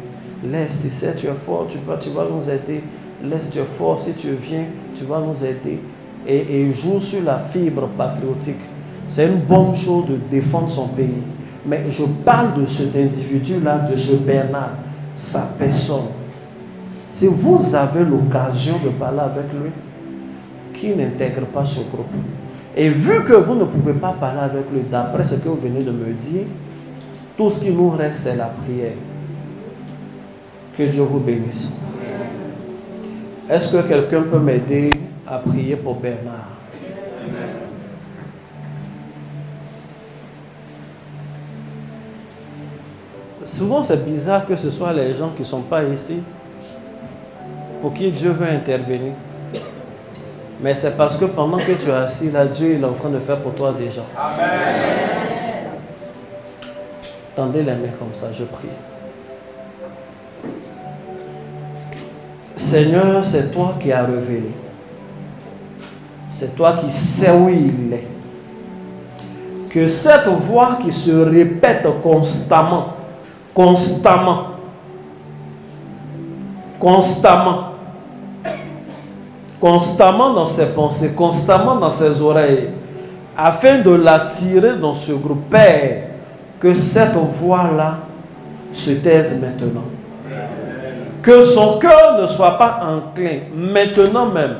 Laisse, tu sais, tu es fort, tu vas nous aider. Laisse, tu es fort, si tu viens, tu vas nous aider. Et joue sur la fibre patriotique. C'est une bonne chose de défendre son pays. Mais je parle de cet individu-là, de ce Bernard, sa personne. Si vous avez l'occasion de parler avec lui, qu'il n'intègre pas ce groupe. Et vu que vous ne pouvez pas parler avec lui, d'après ce que vous venez de me dire, tout ce qui nous reste, c'est la prière. Que Dieu vous bénisse. Est-ce que quelqu'un peut m'aider à prier pour Bernard? Souvent, c'est bizarre que ce soit les gens qui ne sont pas ici pour qui Dieu veut intervenir. Mais c'est parce que pendant que tu es assis là, Dieu il est en train de faire pour toi déjà. Amen. Tendez les mains comme ça, je prie. Seigneur, c'est toi qui as révélé. C'est toi qui sais où il est. Que cette voix qui se répète constamment, constamment dans ses pensées, constamment dans ses oreilles, afin de l'attirer dans ce groupe. Père, que cette voix-là se taise maintenant. Que son cœur ne soit pas enclin. Maintenant même,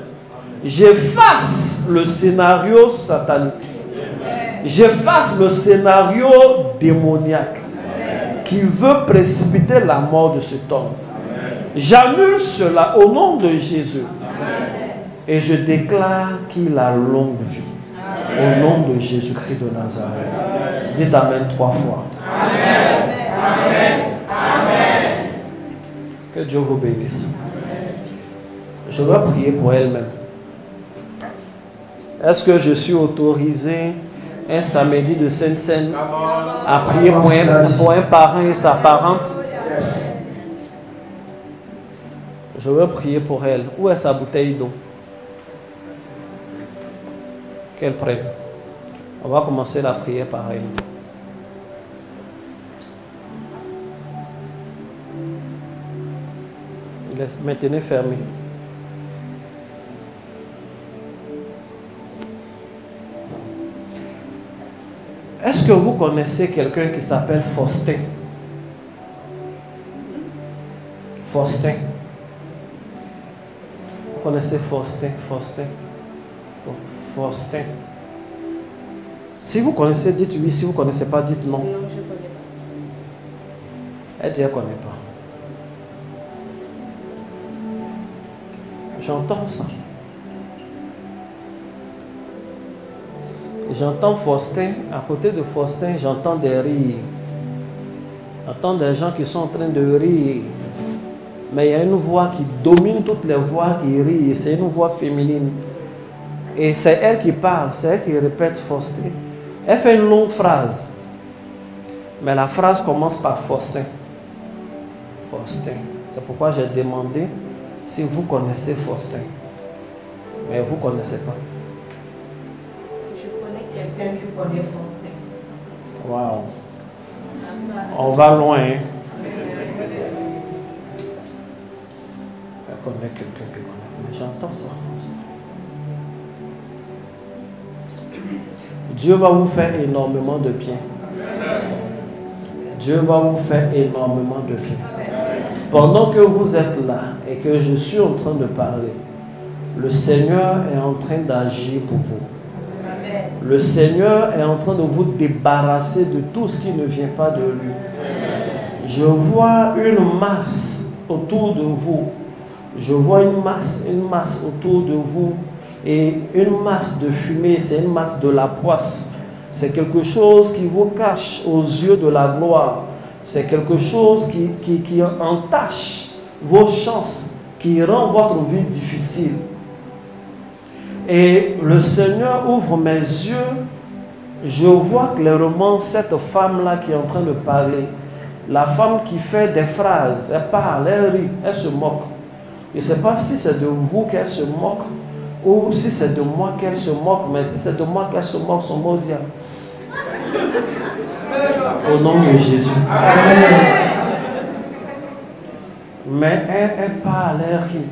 j'efface le scénario satanique. J'efface le scénario démoniaque qui veut précipiter la mort de cet homme. J'annule cela au nom de Jésus. Et je déclare qu'il a longue vie. Au nom de Jésus-Christ de Nazareth. Dites Amen 3 fois. Amen. Amen. Amen. Que Dieu vous bénisse. Je vais prier pour elle-même. Est-ce que je suis autorisé un samedi de Sainte-Seine à prier pour un parent et sa parente? Je veux prier pour elle. Où est sa bouteille d'eau? Qu'elle prenne. On va commencer la prière par elle. Maintenez fermé. Est-ce que vous connaissez quelqu'un qui s'appelle Faustin? Faustin. Vous connaissez Faustin? Faustin. Si vous connaissez, dites oui. Si vous ne connaissez pas, dites non. Non, je ne connais pas. Elle dit qu'elle ne connaît pas. J'entends ça. J'entends Faustin. À côté de Faustin, j'entends des rires. J'entends des gens qui sont en train de rire. Mais il y a une voix qui domine toutes les voix qui rient. C'est une voix féminine. Et c'est elle qui parle, c'est elle qui répète Faustin. Elle fait une longue phrase. Mais la phrase commence par Faustin. Faustin. C'est pourquoi j'ai demandé si vous connaissez Faustin. Mais vous ne connaissez pas. Je connais quelqu'un qui connaît Faustin. Waouh. On va loin. Hein? Je connais quelqu'un qui connaît. Mais j'entends ça. Dieu va vous faire énormément de bien. Dieu va vous faire énormément de bien. Pendant que vous êtes là et que je suis en train de parler, le Seigneur est en train d'agir pour vous. Le Seigneur est en train de vous débarrasser de tout ce qui ne vient pas de lui. Je vois une masse autour de vous. Je vois une masse autour de vous. Et une masse de fumée, c'est une masse de la poisse. C'est quelque chose qui vous cache aux yeux de la gloire. C'est quelque chose qui entache vos chances, qui rend votre vie difficile. Et le Seigneur ouvre mes yeux. Je vois clairement cette femme-là qui est en train de parler. La femme qui fait des phrases. Elle parle, elle rit, elle se moque. Je ne sais pas si c'est de vous qu'elle se moque ou si c'est de moi qu'elle se moque. Mais si c'est de moi qu'elle se moque, son mot diable. Au nom de Jésus. Mais elle parle, elle rit.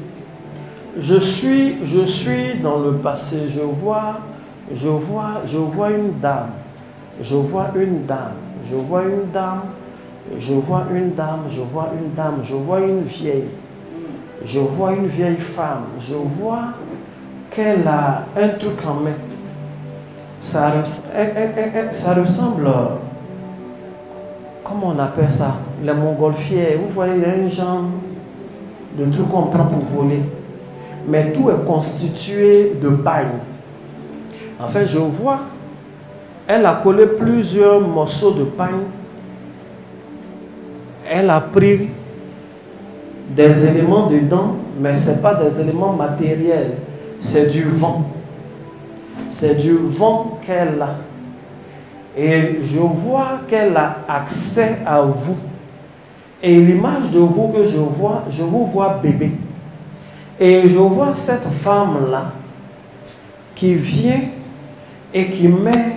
Je suis dans le passé. Je vois une dame. Je vois une dame. Je vois une dame. Je vois une dame. Je vois une dame. Je vois une vieille. Je vois une vieille femme. Je vois qu'elle a un truc en main. Ça ressemble, comment on appelle ça? Les montgolfières. Vous voyez, il y a un genre de truc qu'on prend pour voler. Mais tout est constitué de paille. En fait, je vois, elle a collé plusieurs morceaux de paille. Elle a pris des éléments dedans, mais ce n'est pas des éléments matériels. C'est du vent. C'est du vent qu'elle a. Et je vois qu'elle a accès à vous. Et l'image de vous que je vous vois bébé. Et je vois cette femme-là qui vient et qui met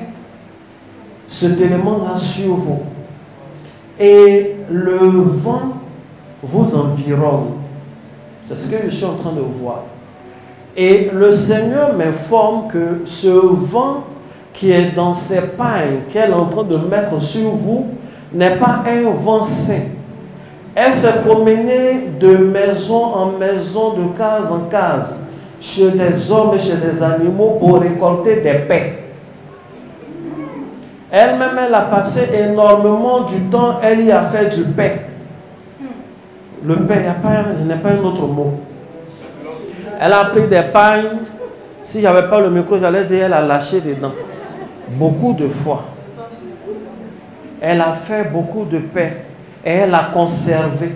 cet élément-là sur vous. Et le vent vous environne. C'est ce que je suis en train de voir. Et le Seigneur m'informe que ce vent qui est dans ces pailles qu'elle est en train de mettre sur vous n'est pas un vent sain. Elle s'est promenée de maison en maison, de case en case, chez des hommes et chez des animaux pour récolter des paix. Elle-même, elle a passé énormément du temps, elle y a fait du paix. Le paix, il n'y a pas un autre mot. Elle a pris des pailles. Si j'avais pas le micro, j'allais dire elle a lâché dedans. Beaucoup de fois. Elle a fait beaucoup de paix. Et elle a conservé.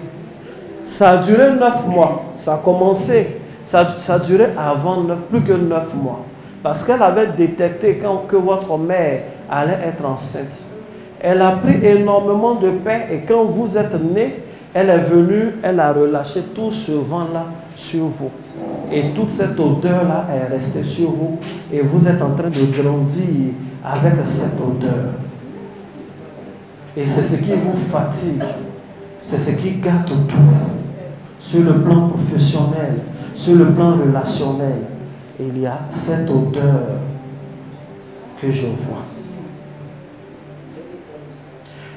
Ça a duré 9 mois. Ça a commencé. Ça a duré avant plus que 9 mois. Parce qu'elle avait détecté que votre mère allait être enceinte. Elle a pris énormément de paix. Et quand vous êtes né, elle est venue, elle a relâché tout ce vent-là sur vous. Et toute cette odeur-là est restée sur vous. Et vous êtes en train de grandir avec cette odeur. Et c'est ce qui vous fatigue. C'est ce qui gâte tout. Sur le plan professionnel, sur le plan relationnel, il y a cette odeur que je vois.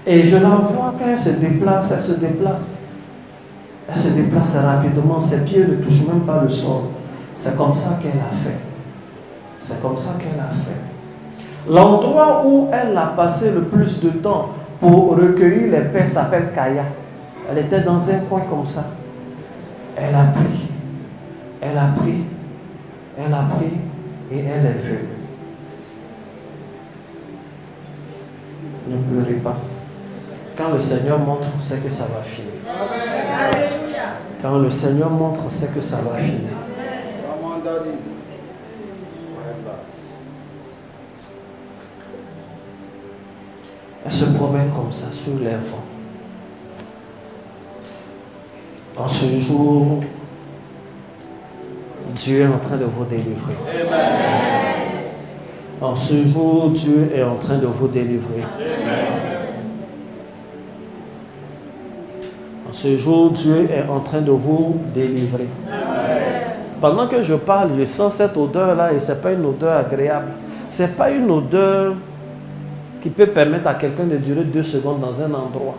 Et je la vois quand elle se déplace, elle se déplace. Elle se déplace rapidement, ses pieds ne touchent même pas le sol. C'est comme ça qu'elle a fait. C'est comme ça qu'elle a fait. L'endroit où elle a passé le plus de temps pour recueillir les paix s'appelle Kaya. Elle était dans un coin comme ça. Elle a pris. Elle a pris. Elle a pris et elle est venue. Ne pleurez pas. Quand le Seigneur montre, c'est que ça va finir. Quand le Seigneur montre, c'est que ça va finir. Elle se promène comme ça sur les vents. En ce jour, Dieu est en train de vous délivrer. En ce jour, Dieu est en train de vous délivrer. En ce jour, Dieu est en train de vous délivrer. Pendant que je parle, je sens cette odeur-là et ce n'est pas une odeur agréable. Ce n'est pas une odeur qui peut permettre à quelqu'un de durer 2 secondes dans un endroit.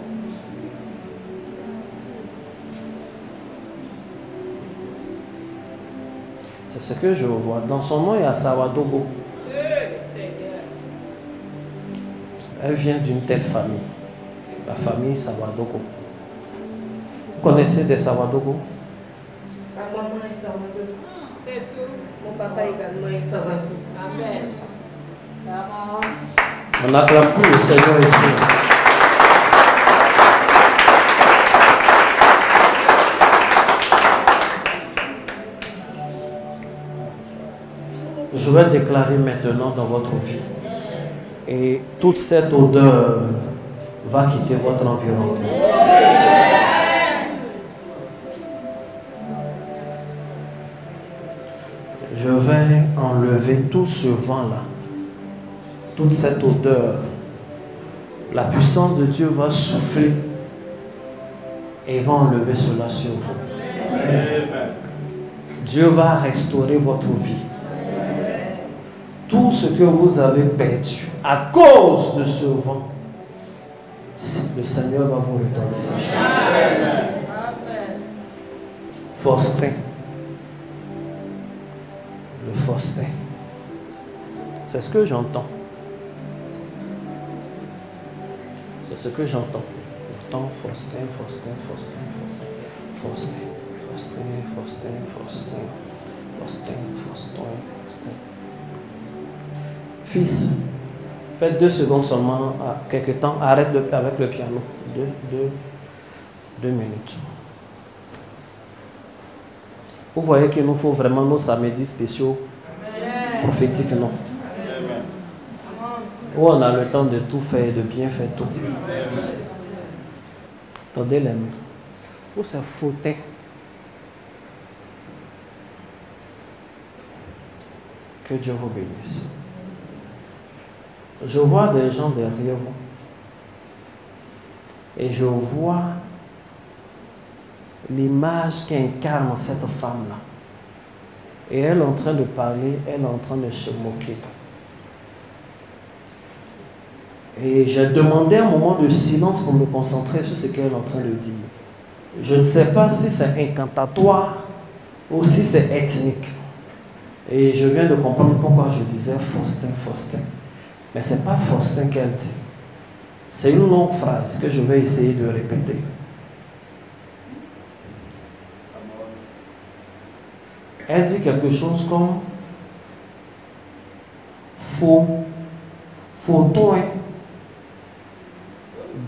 C'est ce que je vois. Dans son nom, il y a Sawadogo. Elle vient d'une telle famille. La famille Sawadogo. Vous connaissez des Sawadogo? Ma maman est Sawadogo. C'est tout. Mon papa également est Sawadogo. Amen. On n'acclame plus le Seigneur ici. Je vais déclarer maintenant dans votre vie. Et toute cette odeur va quitter votre environnement. Je vais enlever tout ce vent-là. Toute cette odeur. La puissance de Dieu va souffler et va enlever cela sur vous. Dieu va restaurer votre vie. Tout ce que vous avez perdu à cause de ce vent, le Seigneur va vous redonner ces choses. Faustin. Le Faustin. C'est ce que j'entends. C'est ce que j'entends. J'entends Faustin, Faustin, Faustin, Faustin, Faustin, Faustin, Faustin, Faustin, Faustin, Faustin, Faustin. Fils, faites 2 secondes seulement, à quelque temps, arrête avec le piano. 2 minutes. Vous voyez qu'il nous faut vraiment nos samedis spéciaux prophétiques, non? Où on a le temps de tout faire, de bien faire tout. Attendez les mains. Où c'est Faustin? Que Dieu vous bénisse. Je vois des gens derrière vous. Et je vois l'image qui incarne cette femme-là. Et elle est en train de parler, elle est en train de se moquer. Et j'ai demandé un moment de silence pour me concentrer sur ce qu'elle est en train de dire. Je ne sais pas si c'est incantatoire ou si c'est ethnique. Et je viens de comprendre pourquoi je disais Faustin, Faustin. Mais ce n'est pas Faustin qu'elle dit. C'est une longue phrase que je vais essayer de répéter. Elle dit quelque chose comme Photon,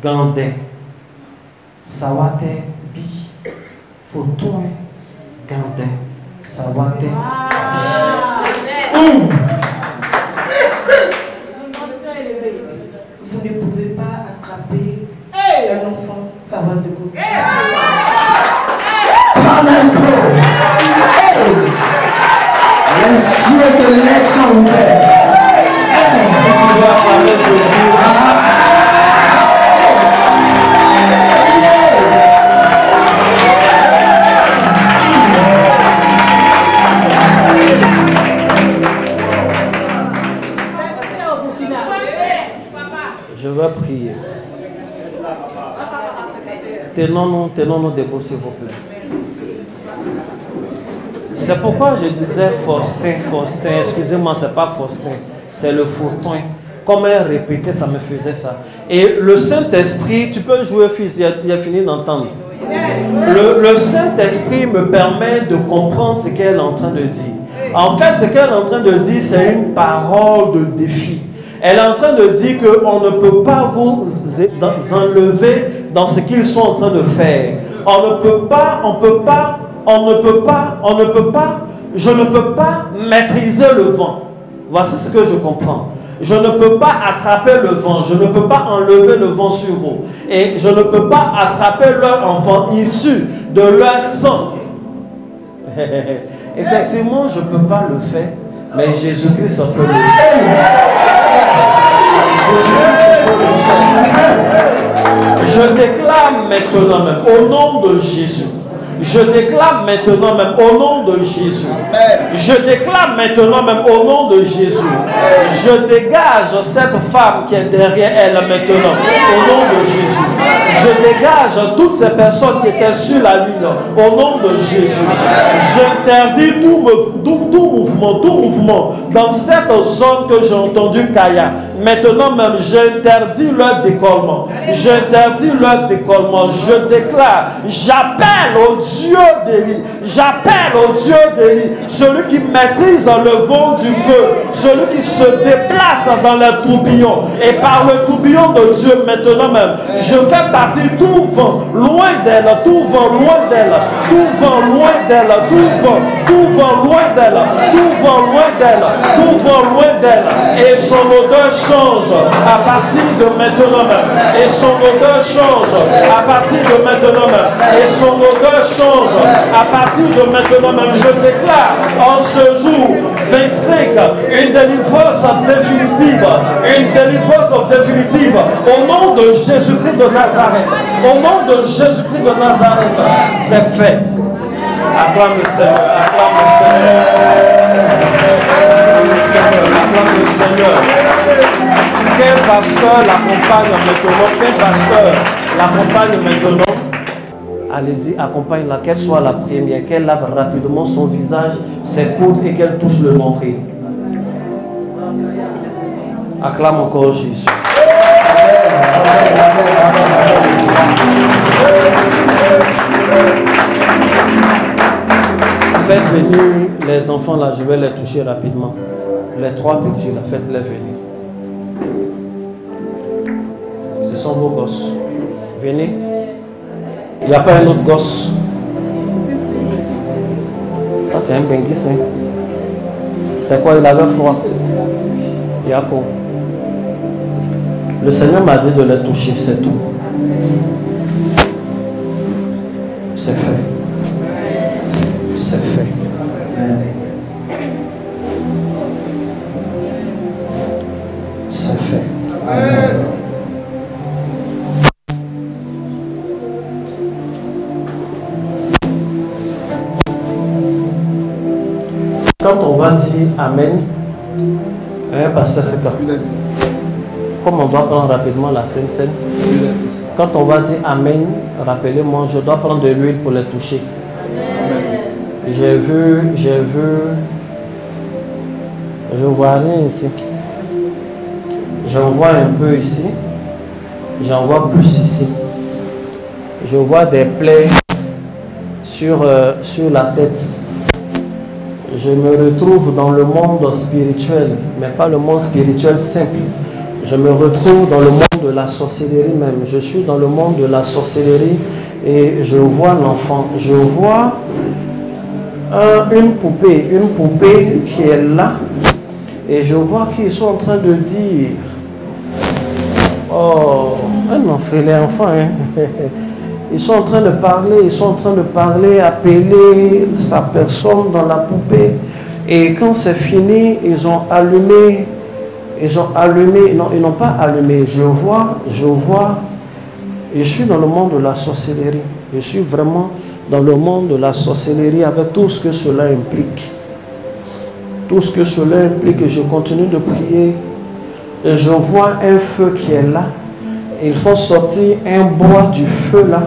Gandin, Sawate, Bi, Photon, Gandin, Sawate. Vous ne pouvez pas attraper un enfant Sawadogo. Les cieux de l'ex sont ouverts. Si tu veux acclamer Jésus, je vais prier. Tenons-nous debout, s'il vous plaît. C'est pourquoi je disais Faustin, Faustin. Excusez-moi, c'est pas Faustin, c'est le Photon. Comme elle répétait, ça me faisait ça. Et le Saint-Esprit, tu peux jouer, fils, il a fini d'entendre. Le Saint-Esprit me permet de comprendre ce qu'elle est en train de dire. En fait, ce qu'elle est en train de dire, c'est une parole de défi. Elle est en train de dire qu'on ne peut pas vous enlever dans ce qu'ils sont en train de faire. On ne peut pas, je ne peux pas maîtriser le vent. Voici ce que je comprends. Je ne peux pas attraper le vent. Je ne peux pas enlever le vent sur vous. Et je ne peux pas attraper leur enfant issu de leur sang. Effectivement, je ne peux pas le faire. Mais Jésus-Christ peut le faire. Jésus-Christ peut le faire. Je déclare maintenant même au nom de Jésus. Je déclare maintenant même au nom de Jésus. Je déclare maintenant même au nom de Jésus. Je dégage cette femme qui est derrière elle maintenant au nom de Jésus. Je dégage toutes ces personnes qui étaient sur la ligne au nom de Jésus. J'interdis tout mouvement dans cette zone que j'ai entendu Kaya. Maintenant même, j'interdis leur décollement. J'interdis leur décollement. Je déclare, j'appelle au Dieu d'Élie. J'appelle au Dieu d'Élie. Celui qui maîtrise le vent du feu. Celui qui se déplace dans les tourbillons. Et par le tourbillon de Dieu, maintenant même, je fais partie tout vent, loin d'elle, tout vent, loin d'elle, tout vent, loin d'elle, tout vent, loin d'elle, tout vent, loin d'elle, tout vent, loin d'elle. Et son odeur change à partir de maintenant même. Et son odeur change à partir de maintenant même. Et son odeur change à partir de maintenant même. Je déclare en ce jour 25 une délivrance définitive. Une délivrance définitive au nom de Jésus-Christ de Nazareth. Au nom de Jésus-Christ de Nazareth. C'est fait. Acclame le Seigneur. Acclame le Seigneur. Acclame le Seigneur. Acclame le Seigneur. Quel pasteur l'accompagne maintenant? Quel pasteur l'accompagne maintenant? Allez-y, accompagne-la, qu'elle soit la première, qu'elle lave rapidement son visage, ses coudes et qu'elle touche le nombril. Acclame encore Jésus. Faites venir les enfants là, je vais les toucher rapidement. Les trois petits là, faites-les venir. Ce sont vos gosses. Venez. Il n'y a pas un autre gosse. Toi, tu es un benguis, hein? C'est quoi? Il avait froid. Yako. Le Seigneur m'a dit de les toucher, c'est tout. C'est fait. C'est fait. C'est fait. Amen. Quand on va dire Amen, hein, pasteur, c'est quand? Comme on doit prendre rapidement la Sainte Seine, quand on va dire Amen, rappelez-moi, je dois prendre de l'huile pour les toucher. J'ai vu, je vois rien ici. J'en vois un peu ici, j'en vois plus ici. Je vois des plaies sur la tête. Je me retrouve dans le monde spirituel, mais pas le monde spirituel simple. Je me retrouve dans le monde de la sorcellerie même. Je suis dans le monde de la sorcellerie et je vois l'enfant. Je vois une poupée qui est là. Et je vois qu'ils sont en train de dire, oh, un enfant, les enfants, hein. Ils sont en train de parler, appeler sa personne dans la poupée. Et quand c'est fini, ils ont allumé, non, ils n'ont pas allumé. Je suis dans le monde de la sorcellerie. Je suis vraiment dans le monde de la sorcellerie avec tout ce que cela implique. Tout ce que cela implique, et je continue de prier. Et je vois un feu qui est là. Il faut sortir un bois du feu là.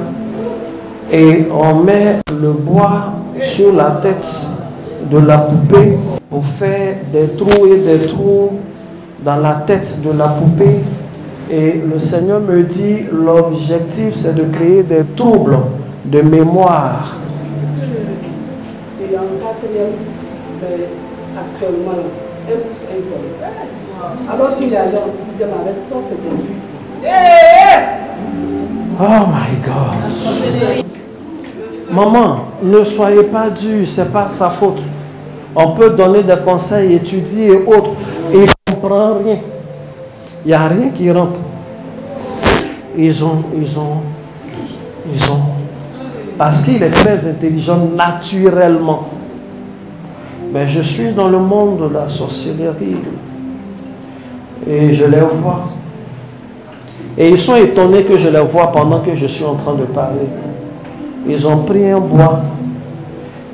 Et on met le bois sur la tête de la poupée pour faire des trous et des trous dans la tête de la poupée. Et le Seigneur me dit, l'objectif c'est de créer des troubles de mémoire. Il est en quatrième, actuellement, 1 plus 1. Alors qu'il est allé en 6e avec 158. Oh my God. Maman, ne soyez pas dure, c'est pas sa faute. On peut donner des conseils, étudier et autres, et il ne comprend rien. Il n'y a rien qui rentre. Ils ont. Parce qu'il est très intelligent naturellement. Mais je suis dans le monde de la sorcellerie. Et je les vois. Et ils sont étonnés que je les vois pendant que je suis en train de parler. Ils ont pris un bois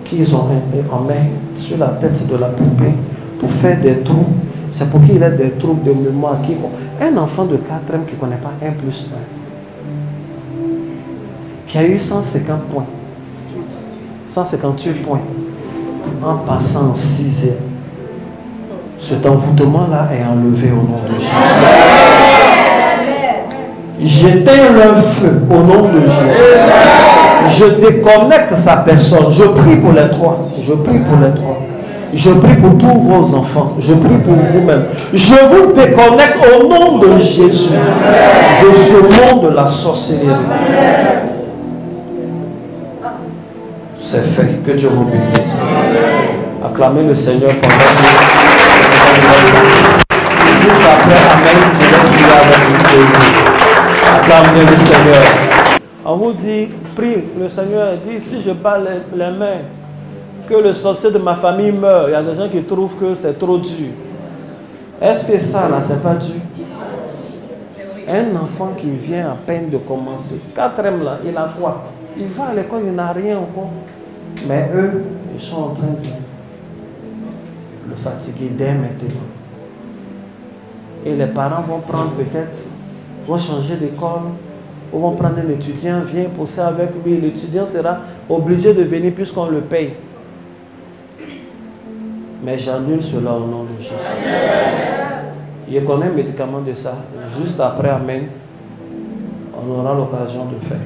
qu'ils ont mis en main sur la tête de la poupée pour faire des trous. C'est pour qu'il ait des trous de mémoire. Un enfant de 4e qui ne connaît pas 1 plus 1, qui a eu 150 points, 158 points, en passant en 6e. Cet envoûtement-là est enlevé au nom de Jésus. J'éteins le feu au nom de Jésus. Je déconnecte sa personne. Je prie pour les 3. Je prie pour les 3. Je prie pour tous vos enfants. Je prie pour vous-même. Je vous déconnecte au nom de Jésus de ce monde de la sorcellerie. C'est fait. Que Dieu vous bénisse. Acclamez le Seigneur pendant que juste après, amen, je vais prier avec vous. Acclamez le Seigneur. On vous dit, prie, le Seigneur dit, si je bats les mains, que le sorcier de ma famille meurt. Il y a des gens qui trouvent que c'est trop dur. Est-ce que ça, là, c'est pas dur? Un enfant qui vient à peine de commencer, 4e là, il a quoi? Il va à l'école, il n'a rien encore. Mais eux, ils sont en train de le fatiguer dès maintenant. Et les parents vont prendre peut-être, vont changer d'école, ou vont prendre un étudiant, viens pousser avec lui. L'étudiant sera obligé de venir puisqu'on le paye. Mais j'annule cela au nom de Jésus. Je connais un médicament de ça. Juste après, amen, on aura l'occasion de faire.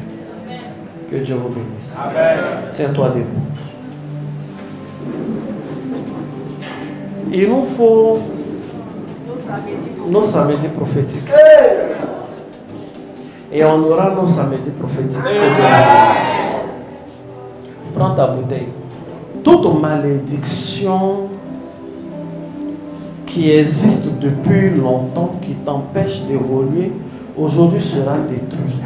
Que Dieu vous bénisse. Tiens-toi debout. Il nous faut nos samedis prophétiques. Et on aura nos samedis prophétiques. Prends ta bouteille. Toute malédiction qui existe depuis longtemps, qui t'empêche d'évoluer, aujourd'hui sera détruite.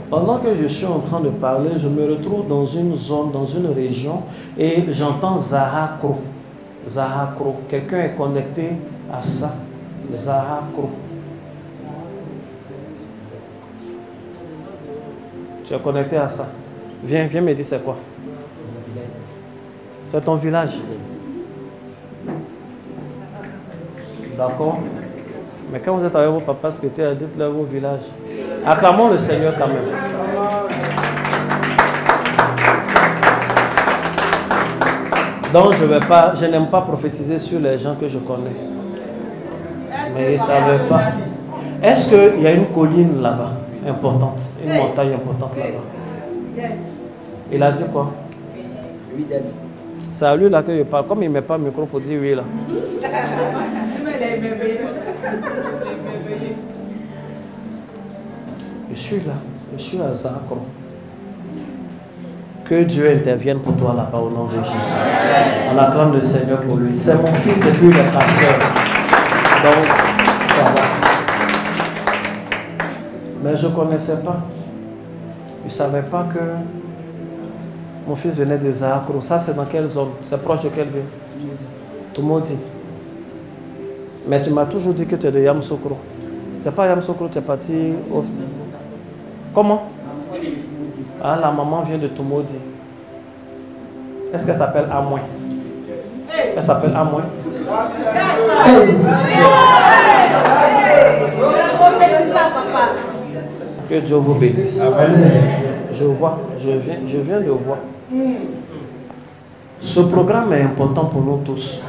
Pendant que je suis en train de parler, je me retrouve dans une zone, dans une région, et j'entends Zahakro. Zahakro. Quelqu'un est connecté à ça. Zahakro. Tu es connecté à ça. Viens me dire c'est quoi. C'est ton village. D'accord. Mais quand vous êtes avec vos papas spirituels, dites-leur vos villages. Acclamons le Seigneur quand même. Donc je n'aime pas prophétiser sur les gens que je connais. Mais ils ne savaient pas. Est-ce qu'il y a une colline là-bas, importante, une montagne importante là-bas? Il a dit quoi? Oui, il a dit. C'est à lui là que je parle. Comme il ne met pas le micro pour dire oui là. Je suis là. Je suis à Zakro. Que Dieu intervienne pour toi là-bas au nom de Jésus. On acclame le Seigneur pour lui. C'est mon fils et puis le pasteur. Donc, ça va. Mais je ne connaissais pas. Je ne savais pas que mon fils venait de Zakro. Ça, c'est dans quelle zone? C'est proche de quelle ville? Tumodi. Mais tu m'as toujours dit que tu es de Yamoussoukro. C'est pas Yamoussoukro, tu es parti au... Comment? Ah, la maman vient de Tumodi. Est-ce qu'elle s'appelle Amouin? Elle s'appelle Amouin? Que Dieu vous bénisse. Je vois, je viens de voir. Ce programme est important pour nous tous.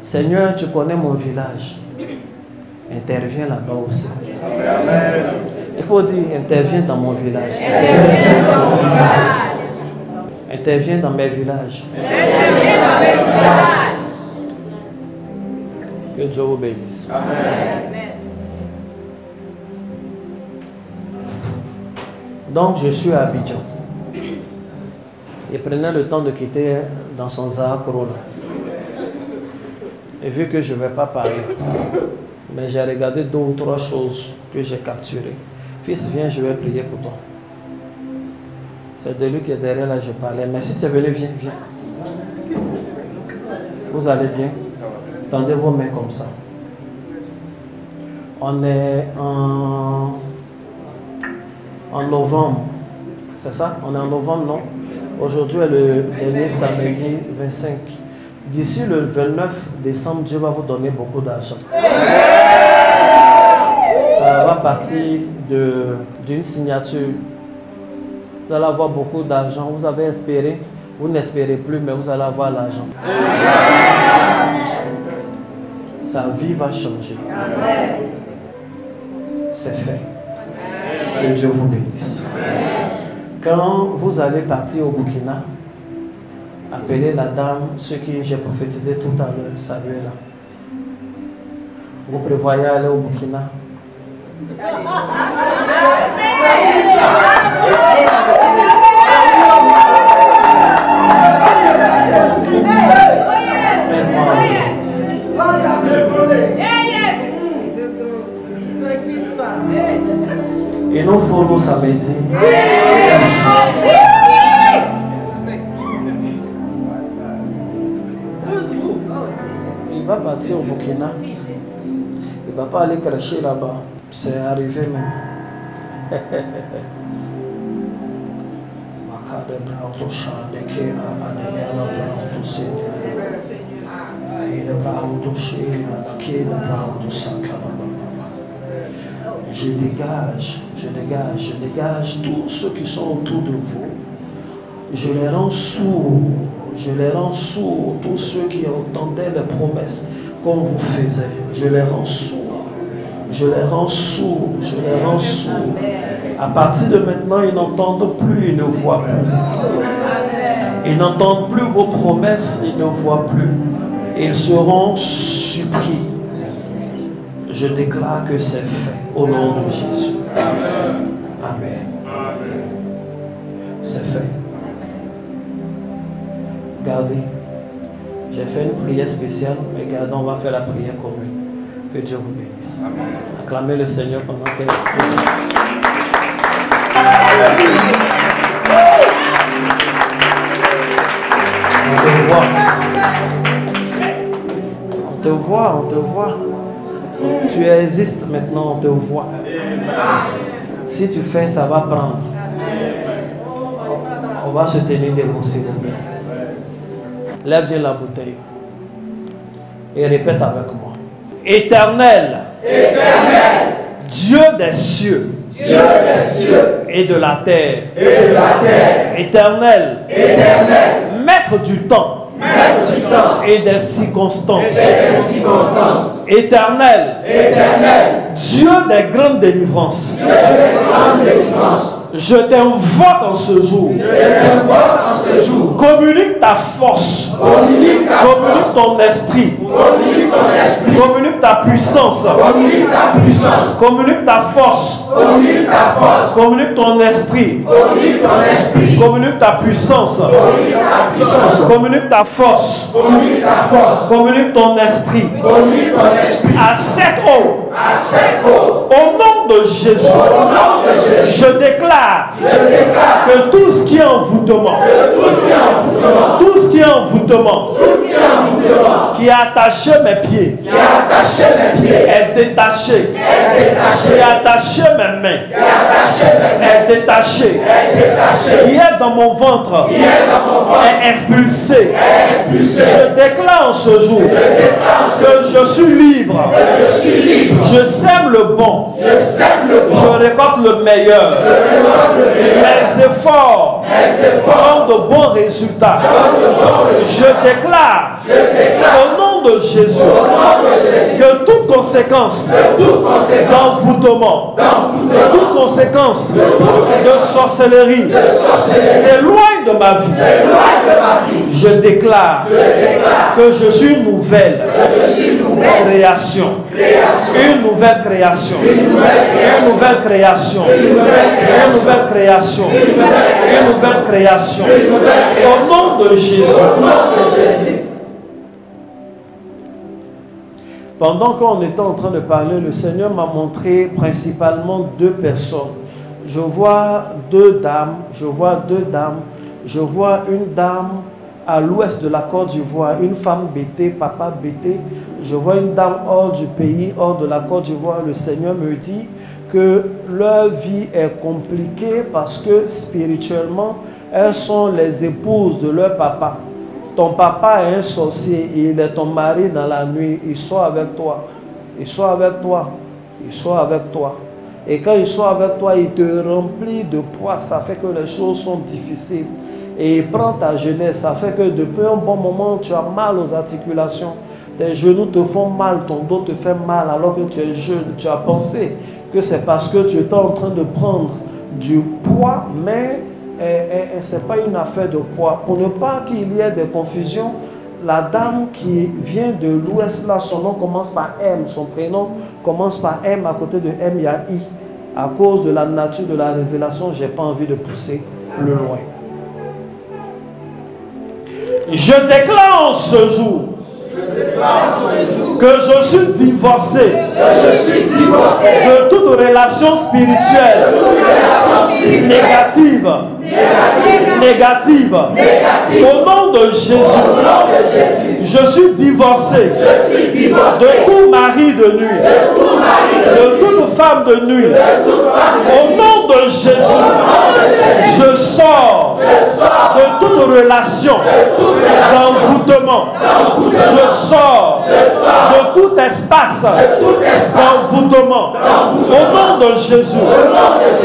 Seigneur, tu connais mon village. Interviens là-bas aussi. Il faut dire, interviens dans mon village. Interviens dans mes villages. Que Dieu vous bénisse. Donc, je suis à Abidjan. Il prenait le temps de quitter dans son Zahakro. Et vu que je ne vais pas parler, mais j'ai regardé 2 ou 3 choses que j'ai capturées. Fils, viens, je vais prier pour toi. C'est de lui qui est derrière là, je parlais. Mais si tu es venu, viens, viens. Vous allez bien? Tendez vos mains comme ça. On est en novembre. C'est ça? On est en novembre, non? Aujourd'hui est le dernier samedi 25. D'ici le 29 décembre, Dieu va vous donner beaucoup d'argent. Ça va partir d'une signature. Vous allez avoir beaucoup d'argent. Vous avez espéré. Vous n'espérez plus, mais vous allez avoir l'argent. Sa vie va changer. C'est fait. Que Dieu vous bénisse. Quand vous allez partir au Burkina, appelez la dame, ce que j'ai prophétisé tout à l'heure, saluez-la. Vous prévoyez aller au Burkina? Et nous follow samedi. Merci. Il va partir au Burkina. Il ne va pas aller cracher là-bas. C'est arrivé même. Je dégage tous ceux qui sont autour de vous. Je les rends sourds, tous ceux qui entendaient les promesses qu'on vous faisait. Je les rends sourds. À partir de maintenant, ils n'entendent plus, ils ne voient plus. Ils n'entendent plus vos promesses, ils ne voient plus. Ils seront surpris. Je déclare que c'est fait au nom de Jésus. Amen. C'est fait. Regardez, j'ai fait une prière spéciale, mais regardez, on va faire la prière commune. Que Dieu vous bénisse. Acclamez le Seigneur pendant qu'elle prie. On te voit. Tu existes maintenant, on te voit. Si tu fais, ça va prendre. On va se tenir debout, s'il vous plaît. Lève bien la bouteille. Et répète avec moi. Éternel, Dieu des cieux, et de la terre, éternel, maître du temps, et des circonstances, éternel, Dieu des grandes délivrances, je t'invoque en ce jour. Communique ta force, communique ton esprit, communique ta puissance, communique ta force, communique ton esprit, communique ta puissance, communique ta force, communique ton esprit à cette eau. Au nom de Jésus, je déclare que tout ce qui est envoûtement, qui a attaché mes pieds, est détaché, qui a attaché mes mains, est détaché, qui est dans mon ventre, est expulsé. Je déclare en ce jour que je suis libre. Je sème le bon. Je récolte le meilleur. Mes efforts ont de bons résultats. Je déclare au nom de Jésus que toute conséquence d'envoûtement, toute conséquence de sorcellerie s'éloigne de ma vie. Je déclare que je suis une nouvelle création. Une nouvelle création. Une nouvelle création. Une nouvelle création. Une nouvelle création. Au nom de Jésus. Pendant qu'on était en train de parler, le Seigneur m'a montré principalement deux personnes. Je vois deux dames, je vois une dame à l'ouest de la Côte d'Ivoire, une femme bêtée, papa bêté. Je vois une dame hors du pays, hors de la Côte d'Ivoire. Le Seigneur me dit que leur vie est compliquée parce que spirituellement, elles sont les épouses de leur papa. Ton papa est un sorcier, il est ton mari dans la nuit, il sort avec toi, il sort avec toi, il sort avec toi. Et quand il sort avec toi, il te remplit de poids, ça fait que les choses sont difficiles. Et il prend ta jeunesse, ça fait que depuis un bon moment, tu as mal aux articulations. Tes genoux te font mal, ton dos te fait mal alors que tu es jeune. Tu as pensé que c'est parce que tu étais en train de prendre du poids, mais ce n'est pas une affaire de poids. Pour ne pas qu'il y ait des confusions, la dame qui vient de l'ouest, là, son nom commence par M, son prénom commence par M, à côté de M, il y a I. À cause de la nature de la révélation, je n'ai pas envie de pousser plus loin. Je déclare ce jour que je suis divorcé, de toute relation spirituelle négative. Au nom de Jésus, je suis divorcé de tout mari de nuit, de toute femme de nuit. Au nom de Jésus, je sors de toute relation d'envoûtement. Je sors de tout espace d'envoûtement. Au nom de Jésus,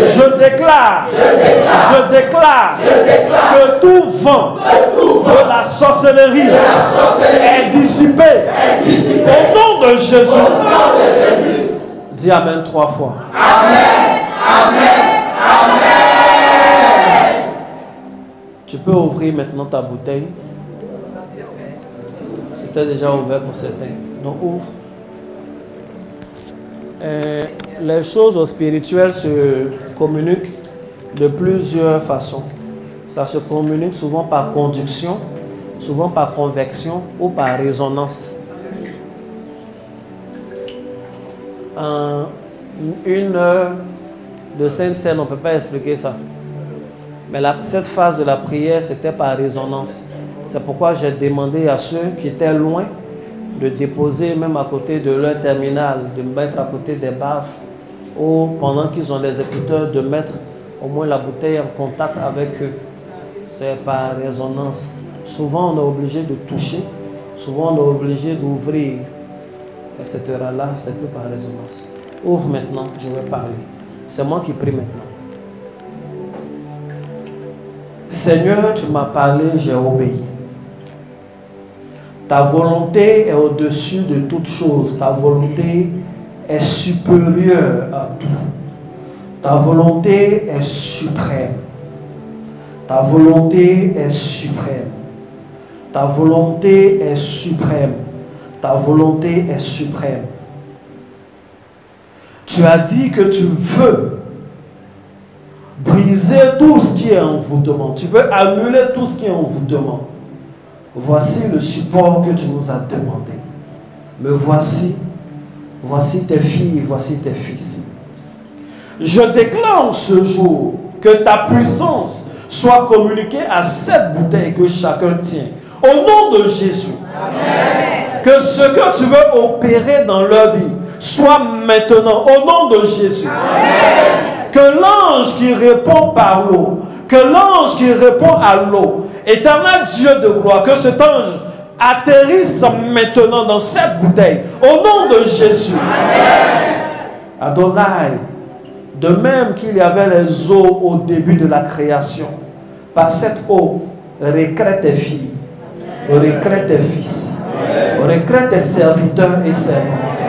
je déclare que tout vent de la sorcellerie est dissipé. Au nom de Jésus. Dis Amen 3 fois. Amen. Amen. Amen. Tu peux ouvrir maintenant ta bouteille. C'était déjà ouvert pour certains. Donc ouvre. Les choses spirituelles se communiquent de plusieurs façons. Ça se communique souvent par conduction, souvent par convection ou par résonance. En une heure de Sainte Seine, on ne peut pas expliquer ça. Mais cette phase de la prière, c'était par résonance. C'est pourquoi j'ai demandé à ceux qui étaient loin de déposer même à côté de leur terminal, de mettre à côté des baffes, ou pendant qu'ils ont des écouteurs, de mettre au moins la bouteille en contact avec eux. C'est par résonance. Souvent, on est obligé de toucher. Souvent, on est obligé d'ouvrir. Et cette heure-là, c'est plus par résonance. Ouvre maintenant, je vais parler. C'est moi qui prie maintenant. Seigneur, tu m'as parlé, j'ai obéi. Ta volonté est au-dessus de toute chose. Ta volonté est supérieure à tout. Ta volonté est suprême. Ta volonté est suprême. Ta volonté est suprême. Ta volonté est suprême. Tu as dit que tu veux briser tout ce qui est envoûtement. Tu veux annuler tout ce qui est envoûtement. Voici le support que tu nous as demandé. Me voici. Voici tes filles, voici tes fils. Je déclare ce jour que ta puissance soit communiquée à cette bouteille que chacun tient. Au nom de Jésus. Amen. Que ce que tu veux opérer dans leur vie soit maintenant. Au nom de Jésus. Amen. Que l'ange qui répond par l'eau, que l'ange qui répond à l'eau, éternel Dieu de gloire, que cet ange atterrisse maintenant dans cette bouteille. Au nom de Jésus. Amen. Adonai, de même qu'il y avait les eaux au début de la création, par cette eau, recrée tes filles, recrée tes fils, recrée tes serviteurs et servantes.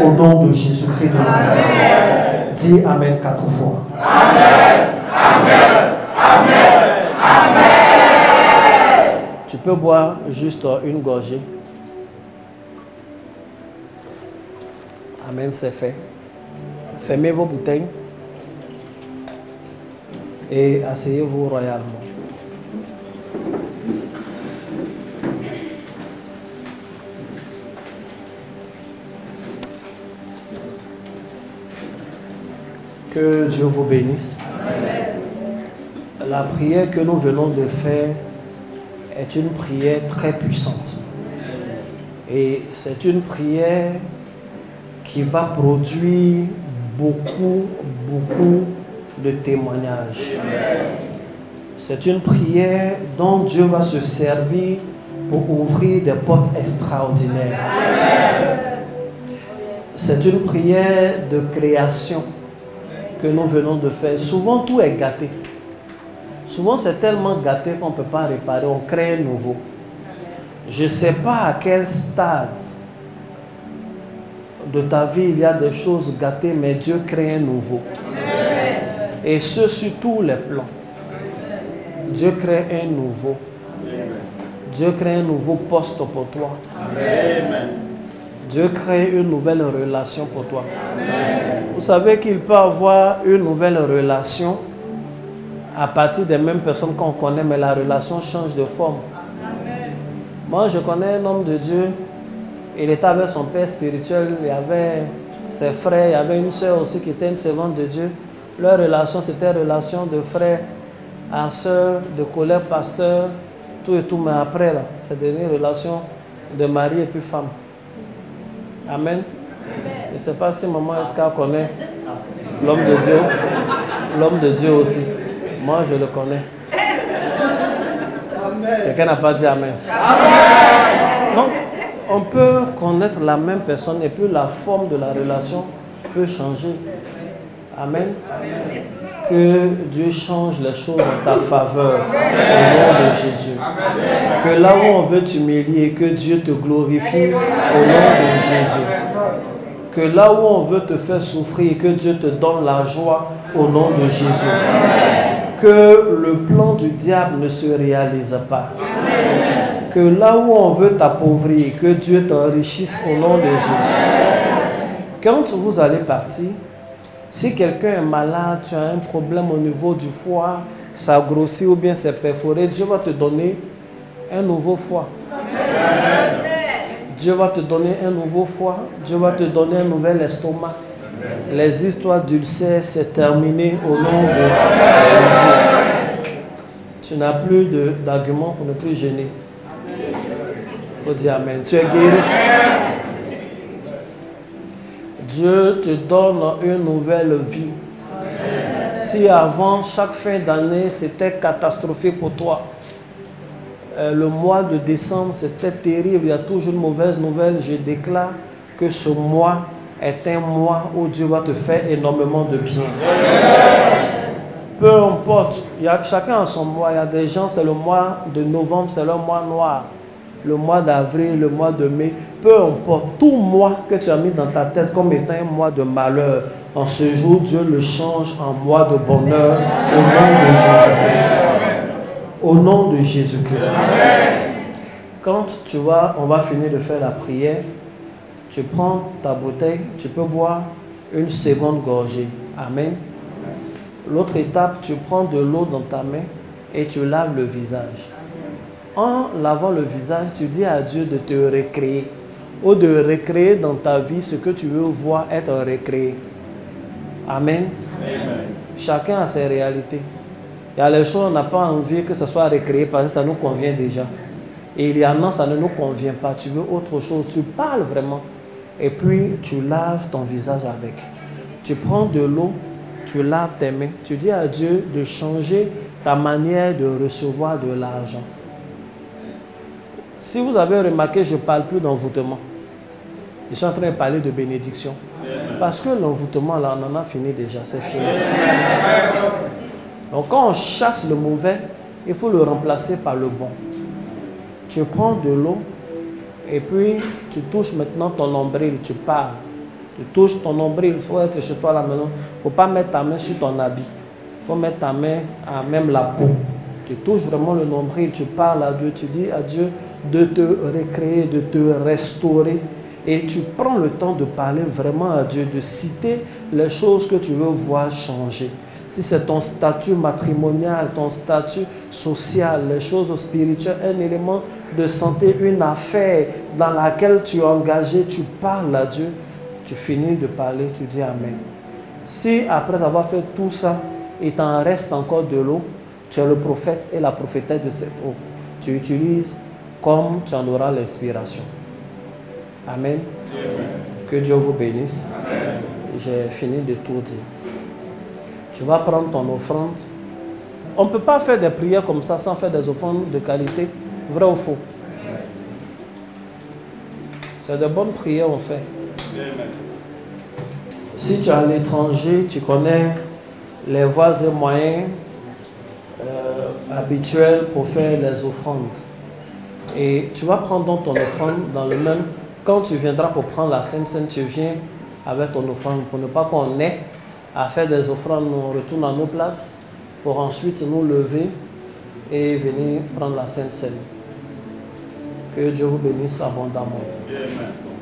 Au nom de Jésus-Christ de Nazareth. Dis Amen 4 fois. Amen. Amen. Amen. Amen. Tu peux boire juste une gorgée. Amen, c'est fait. Fermez vos bouteilles et asseyez-vous royalement. Que Dieu vous bénisse. La prière que nous venons de faire est une prière très puissante. Et c'est une prière qui va produire beaucoup de témoignages. C'est une prière dont Dieu va se servir pour ouvrir des portes extraordinaires. C'est une prière de création que nous venons de faire. Souvent, tout est gâté. Souvent, c'est tellement gâté qu'on ne peut pas réparer. On crée un nouveau. Je ne sais pas à quel stade de ta vie il y a des choses gâtées, mais Dieu crée un nouveau. Et ce, sur tous les plans. Dieu crée un nouveau. Dieu crée un nouveau poste pour toi. Dieu crée une nouvelle relation pour toi. Vous savez qu'il peut avoir une nouvelle relation à partir des mêmes personnes qu'on connaît, mais la relation change de forme. Moi, je connais un homme de Dieu. Il était avec son père spirituel, il y avait ses frères, il y avait une soeur aussi qui était une servante de Dieu. Leur relation, c'était une relation de frère à soeur, de collègue pasteur, tout et tout. Mais après, là, c'est devenu une relation de mari et puis femme. Amen. Je ne sais pas si maman est-ce qu'elle connaît l'homme de Dieu. L'homme de Dieu aussi. Moi, je le connais. Quelqu'un n'a pas dit Amen. Non, on peut connaître la même personne et puis la forme de la relation peut changer. Amen. Que Dieu change les choses en ta faveur au nom de Jésus. Que là où on veut t'humilier, que Dieu te glorifie au nom de Jésus. Que là où on veut te faire souffrir, que Dieu te donne la joie au nom de Jésus. Que le plan du diable ne se réalise pas. Que là où on veut t'appauvrir, que Dieu t'enrichisse au nom de Jésus. Quand vous allez partir, si quelqu'un est malade, tu as un problème au niveau du foie, ça grossit ou bien c'est perforé, Dieu va te donner un nouveau foie. Dieu va te donner un nouveau foie. Dieu va te donner un nouvel estomac. Les histoires d'ulcères, c'est terminé au nom de Jésus. Tu n'as plus d'arguments pour ne plus gêner. Il faut dire Amen. Tu es guéri. Dieu te donne une nouvelle vie. Si avant, chaque fin d'année, c'était catastrophique pour toi, le mois de décembre, c'était terrible, il y a toujours une mauvaise nouvelle, je déclare que ce mois est un mois où Dieu va te faire énormément de bien. Peu importe, chacun a son mois. Il y a des gens, c'est le mois de novembre, c'est leur mois noir. Le mois d'avril, le mois de mai, peu importe, tout mois que tu as mis dans ta tête comme étant un mois de malheur, en ce jour, Dieu le change en mois de bonheur au nom de Jésus-Christ. Au nom de Jésus-Christ. Quand on va finir de faire la prière, tu prends ta bouteille, tu peux boire une seconde gorgée. Amen. L'autre étape, tu prends de l'eau dans ta main et tu laves le visage. En lavant le visage, tu dis à Dieu de te recréer ou de recréer dans ta vie ce que tu veux voir être recréé. Amen. Amen. Chacun a ses réalités. Il y a les choses, on n'a pas envie que ce soit recréé parce que ça nous convient déjà. Et il y en a, ça ne nous convient pas. Tu veux autre chose, tu parles vraiment. Et puis, tu laves ton visage avec. Tu prends de l'eau, tu laves tes mains. Tu dis à Dieu de changer ta manière de recevoir de l'argent. Si vous avez remarqué, je ne parle plus d'envoûtement. Je suis en train de parler de bénédiction. Parce que l'envoûtement, là, on en a fini déjà. C'est fini. Donc, quand on chasse le mauvais, il faut le remplacer par le bon. Tu prends de l'eau et puis tu touches maintenant ton nombril. Tu parles. Tu touches ton nombril. Il faut être chez toi à la maison. Il ne faut pas mettre ta main sur ton habit. Il faut mettre ta main à même la peau. Tu touches vraiment le nombril. Tu parles à Dieu. Tu dis à Dieu de te recréer, de te restaurer. Et tu prends le temps de parler vraiment à Dieu, de citer les choses que tu veux voir changer. Si c'est ton statut matrimonial, ton statut social, les choses spirituelles, un élément de santé, une affaire dans laquelle tu es engagé, tu parles à Dieu, tu finis de parler, tu dis Amen. Si après avoir fait tout ça, il t'en reste encore de l'eau, tu es le prophète et la prophétesse de cette eau. Tu utilises comme tu en auras l'inspiration. Amen. Amen. Que Dieu vous bénisse. J'ai fini de tout dire. Tu vas prendre ton offrande. On ne peut pas faire des prières comme ça sans faire des offrandes de qualité. Vrai ou faux? C'est de bonnes prières on fait. Amen. Si tu es à l'étranger, tu connais les voies et moyens habituels pour faire les offrandes. Et tu vas prendre donc ton offrande dans le même. Quand tu viendras pour prendre la Sainte Seine, tu viens avec ton offrande pour ne pas qu'on ait à faire des offrandes. On retourne à nos places pour ensuite nous lever et venir prendre la Sainte Seine. Que Dieu vous bénisse abondamment. Amen.